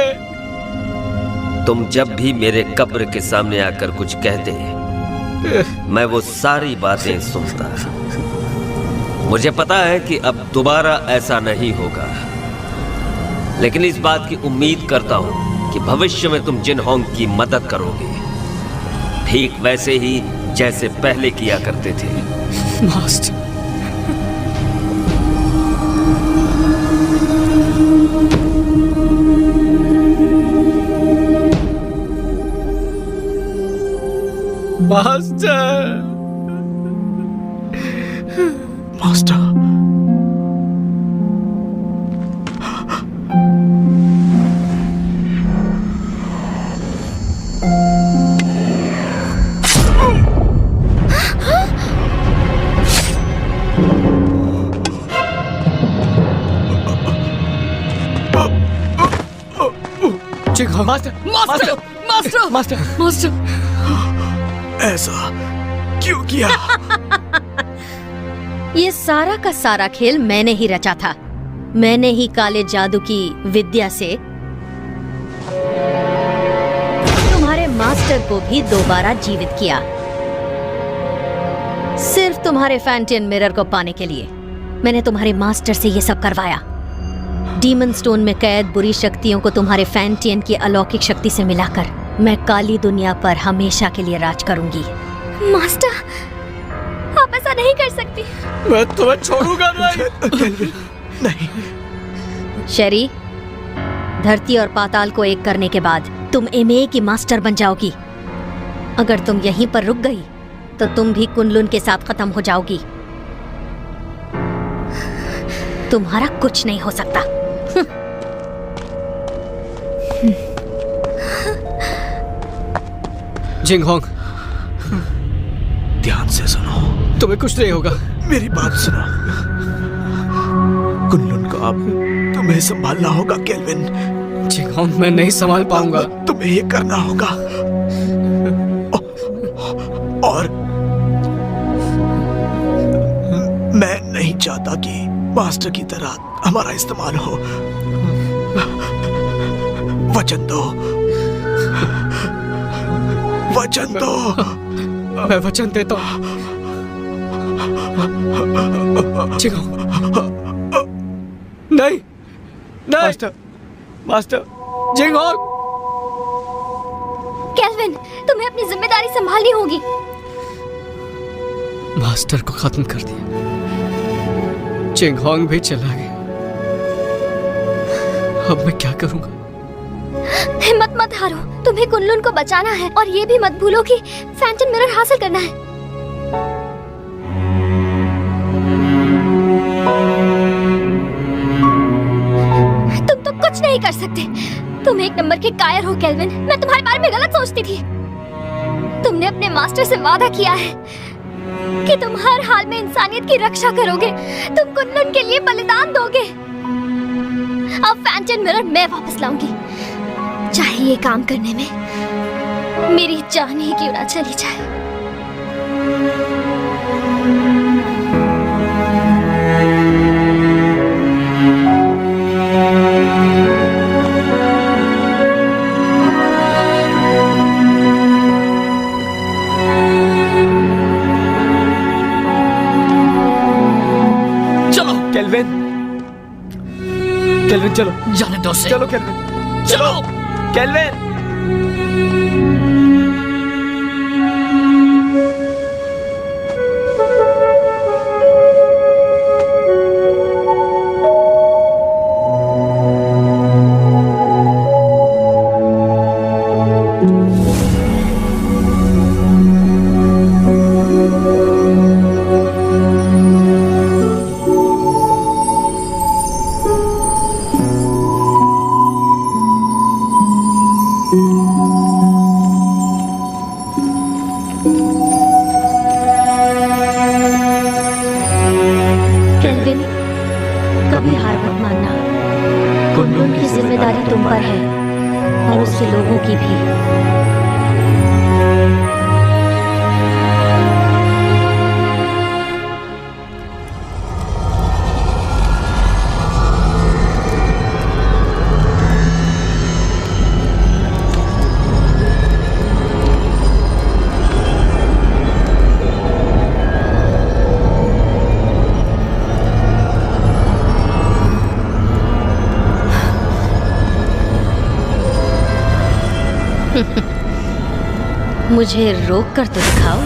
तुम जब भी मेरे कब्र के सामने आकर कुछ कहते, मैं वो सारी बातें सुनता। मुझे पता है कि अब दोबारा ऐसा नहीं होगा, लेकिन इस बात की उम्मीद करता हूं कि भविष्य में तुम जिनहोंग की मदद करोगे, ठीक वैसे ही जैसे पहले किया करते थे। Master, master, master, Jinghong, master, master, master, master, master, ऐसा क्यों किया? ये सारा का सारा खेल मैंने ही रचा था। मैंने ही काले जादू की विद्या से तुम्हारे मास्टर को भी दोबारा जीवित किया, सिर्फ तुम्हारे फैंटियन मिरर को पाने के लिए। मैंने तुम्हारे मास्टर से ये सब करवाया। डीमन स्टोन में कैद बुरी शक्तियों को तुम्हारे फैंटियन की अलौकिक शक्ति से मिलाकर मैं काली दुनिया पर हमेशा के लिए राज करूंगी। मास्टर, आप ऐसा नहीं कर सकती। मैं तुम्हें छोड़ूंगा नहीं। नहीं। शेरी, धरती और पाताल को एक करने के बाद तुम एमए की मास्टर बन जाओगी। अगर तुम यहीं पर रुक गई तो तुम भी कुनलुन के साथ खत्म हो जाओगी। तुम्हारा कुछ नहीं हो सकता। जिंगहोंग, ध्यान से सुनो, तुम्हें कुछ नहीं होगा। मेरी बात सुनो। कुनलुन को अब तुम्हें संभालना होगा केल्विन। जिंगहोंग, मैं नहीं संभाल पाऊंगा। तुम्हें ये करना होगा। और मैं नहीं चाहता कि मास्टर की तरह हमारा इस्तेमाल हो। वचन दो, वचन दो। मैं वचन देता हूं। नहीं, नहीं। Master, master, Jinghong. केल्विन, तुम्हें अपनी जिम्मेदारी संभालनी होगी। मास्टर को खत्म कर दिया, जिंगहोंग भी चला गया। अब मैं क्या करूंगा? हिम्मत मत हारो, तुम्हें कुनलुन को बचाना है और ये भी मत भूलो कि फैंटम मिरर हासिल करना है। तुम तो कुछ नहीं कर सकते। तुम एक नंबर के कायर हो केल्विन। मैं तुम्हारे बारे में गलत सोचती थी। तुमने अपने मास्टर से वादा किया है कि तुम हर हाल में इंसानियत की रक्षा करोगे। तुम कुनलुन के लिए बलिदान दोगे। अब फैंटम मिरर मैं वापस लाऊंगी, चाहे ये काम करने में मेरी जान ही क्यों ना चली जाए। जाने दो उसे। चलो केल्विन, चलो केल्विन। केल्विन, कभी हार मत मानना। कुन-लुन की जिम्मेदारी तुम पर है और उसके लोगों की भी। मुझे रोक कर तो दिखाओ।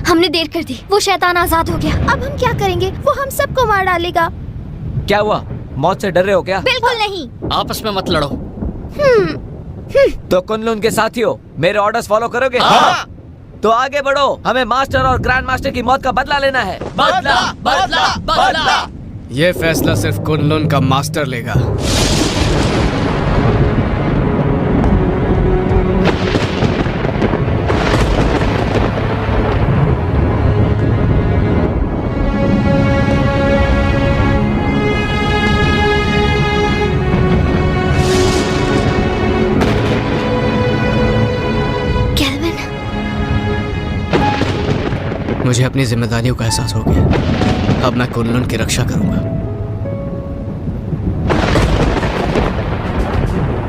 हमने देर कर दी, वो शैतान आजाद हो गया। अब हम क्या करेंगे? वो हम सबको मार डालेगा। क्या हुआ, मौत से डर रहे हो क्या? बिल्कुल नहीं। आपस में मत लड़ो। तो कुन-लुन के साथियों, मेरे ऑर्डर्स फॉलो करोगे? हाँ। तो आगे बढ़ो, हमें मास्टर और ग्रैंड मास्टर की मौत का बदला लेना है। बदला बदला बदला। ये फैसला सिर्फ कुन-लुन का मास्टर लेगा। मुझे अपनी जिम्मेदारियों का एहसास हो गया। अब मैं कुन-लुन की रक्षा करूंगा।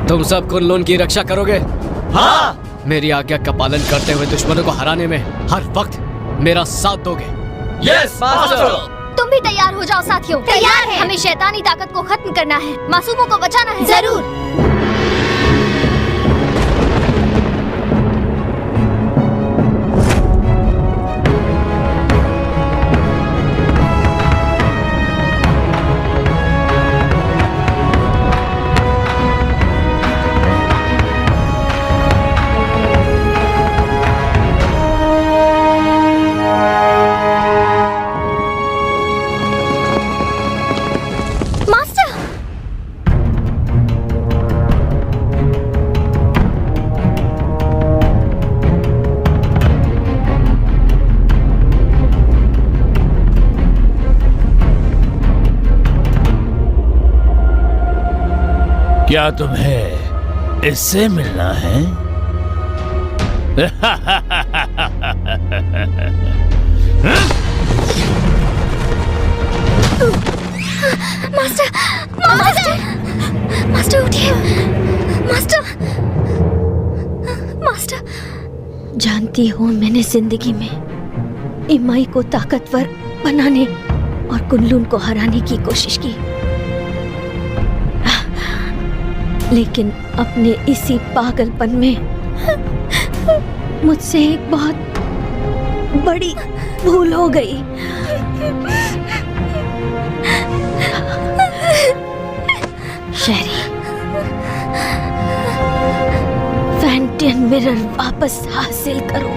तुम सब कुन-लुन की रक्षा करोगे? हाँ। मेरी आज्ञा का पालन करते हुए दुश्मनों को हराने में हर वक्त मेरा साथ दोगे? Yes master. तुम भी तैयार हो जाओ साथियों। तैयार है। हमें शैतानी ताकत को खत्म करना है, मासूमों को बचाना है। जरूर। क्या तुम्हें इससे मिलना है? मास्टर, मास्टर, मास्टर उठिए। Master, master. जानती हूँ, मैंने जिंदगी में इमाई को ताकतवर बनाने और कुन-लुन को हराने की कोशिश की, लेकिन अपने इसी पागलपन में मुझसे एक बहुत बड़ी भूल हो गई। शेरी, फैंटियन मिरर वापस हासिल करो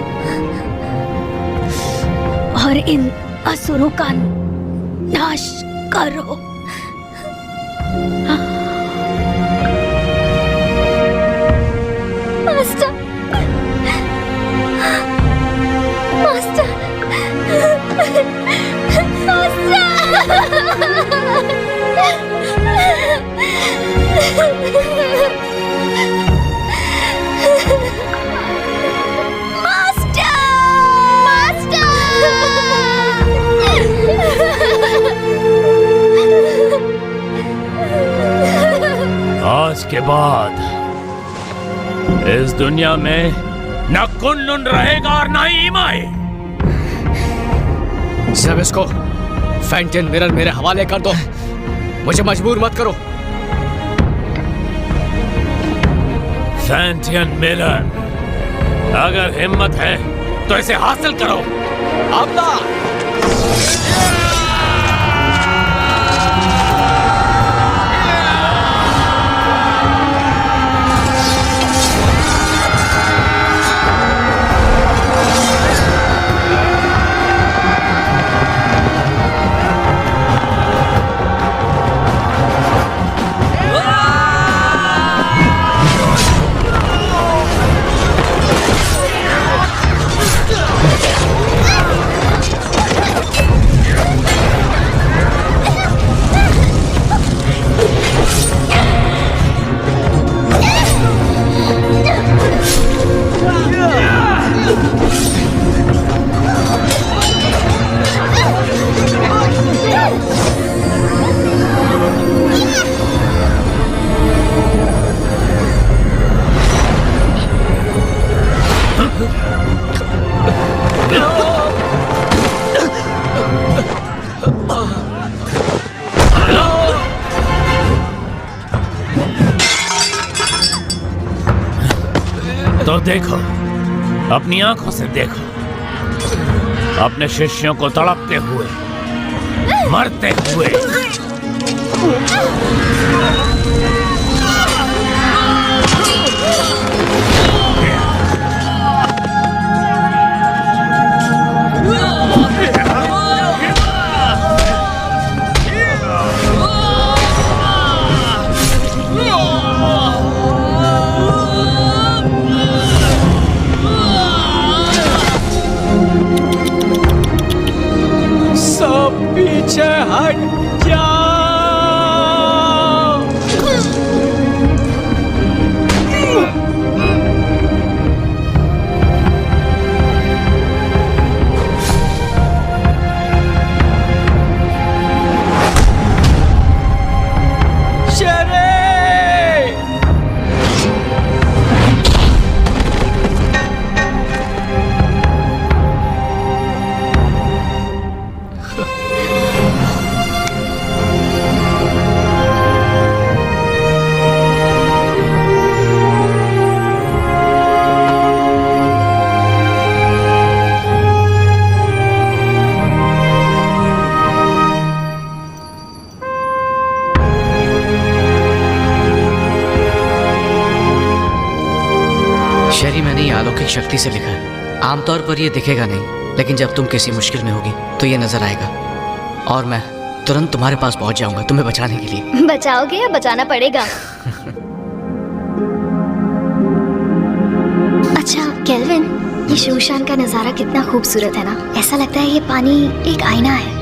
और इन असुरों का नाश करो। मास्टर, मास्टर, आज के बाद इस दुनिया में न कुन-लुन रहेगा और न ही ईमाई। सब इसको फैंटन मिरर मेरे हवाले कर दो, मुझे मजबूर मत करो। फैंटियन मिरर, अगर हिम्मत है तो इसे हासिल करो। आमना! तो देखो, अपनी आंखों से देखो, अपने शिष्यों को तड़पते हुए, मरते हुए। सब पीछे हट जाओ। शेरी, मैंने ये अलौकिक शक्ति से लिखा है। आमतौर पर ये दिखेगा नहीं, लेकिन जब तुम किसी मुश्किल में होगी तो ये नजर आएगा और मैं तुरंत तुम्हारे पास पहुंच जाऊंगा तुम्हें बचाने के लिए। बचाओगे या बचाना पड़ेगा? अच्छा केल्विन, ये शूशान का नजारा कितना खूबसूरत है ना। ऐसा लगता है ये पानी एक आईना है।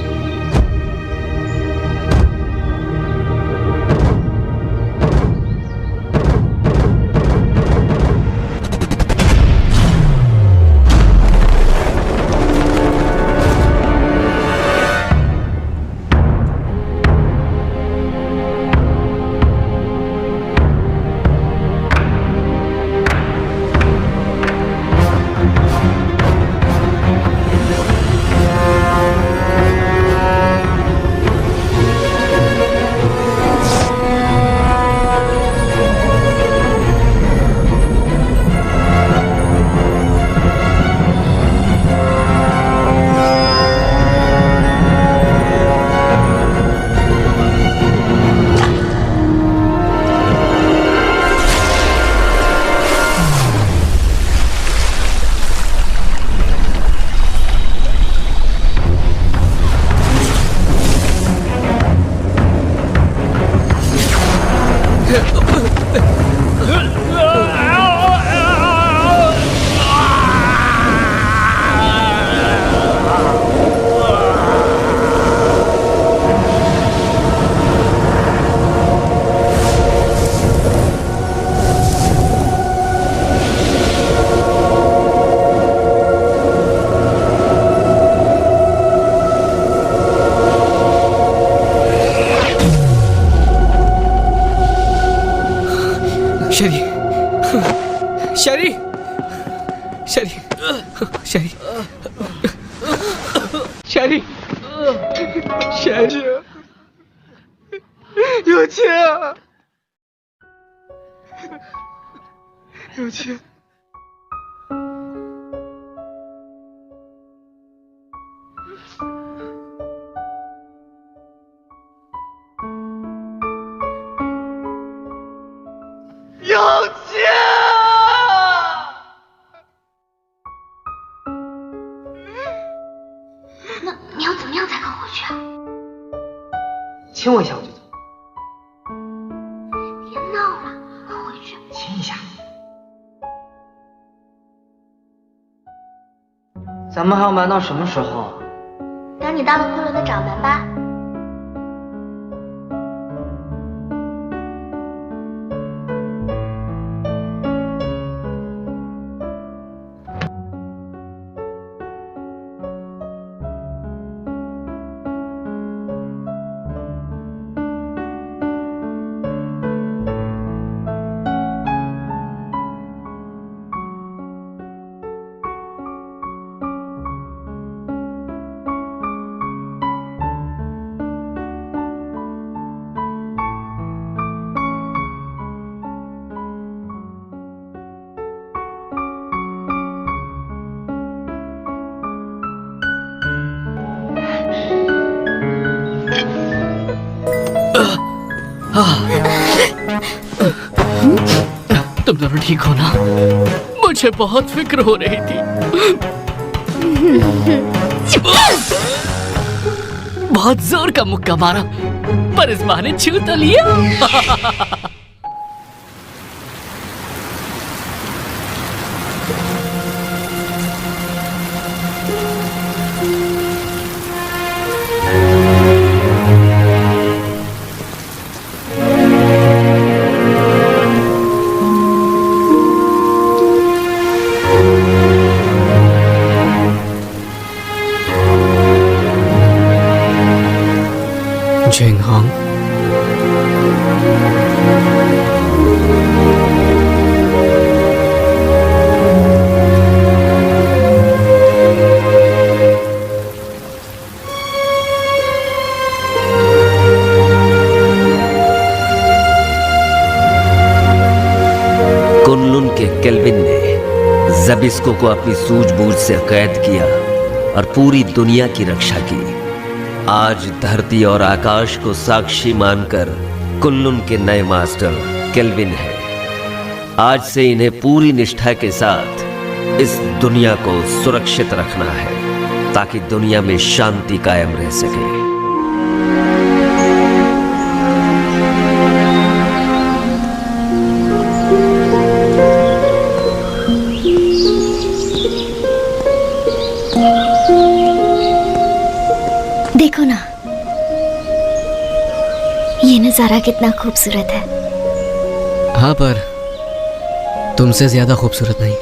शरी शरी शरी शरी शरी शरी 有钱啊！有钱！有钱啊！那你要怎么样才肯回去啊？亲我一下我就走。 别闹了，快回去。亲一下。咱们还要瞒到什么时候啊？等你当了昆仑的掌门吧。तुम दोनों ठीक हो ना? मुझे बहुत फिक्र हो रही थी। बहुत जोर का मुक्का मारा, पर इस बहाने छू तो लिया। Jinghong. कुनलुन के केल्विन ने जबिस्को को अपनी सूझबूझ से कैद किया और पूरी दुनिया की रक्षा की। आज धरती और आकाश को साक्षी मानकर कुनलुन के नए मास्टर केल्विन है। आज से इन्हें पूरी निष्ठा के साथ इस दुनिया को सुरक्षित रखना है ताकि दुनिया में शांति कायम रह सके। देखो ना, ये नजारा कितना खूबसूरत है। हाँ, पर तुमसे ज्यादा खूबसूरत नहीं।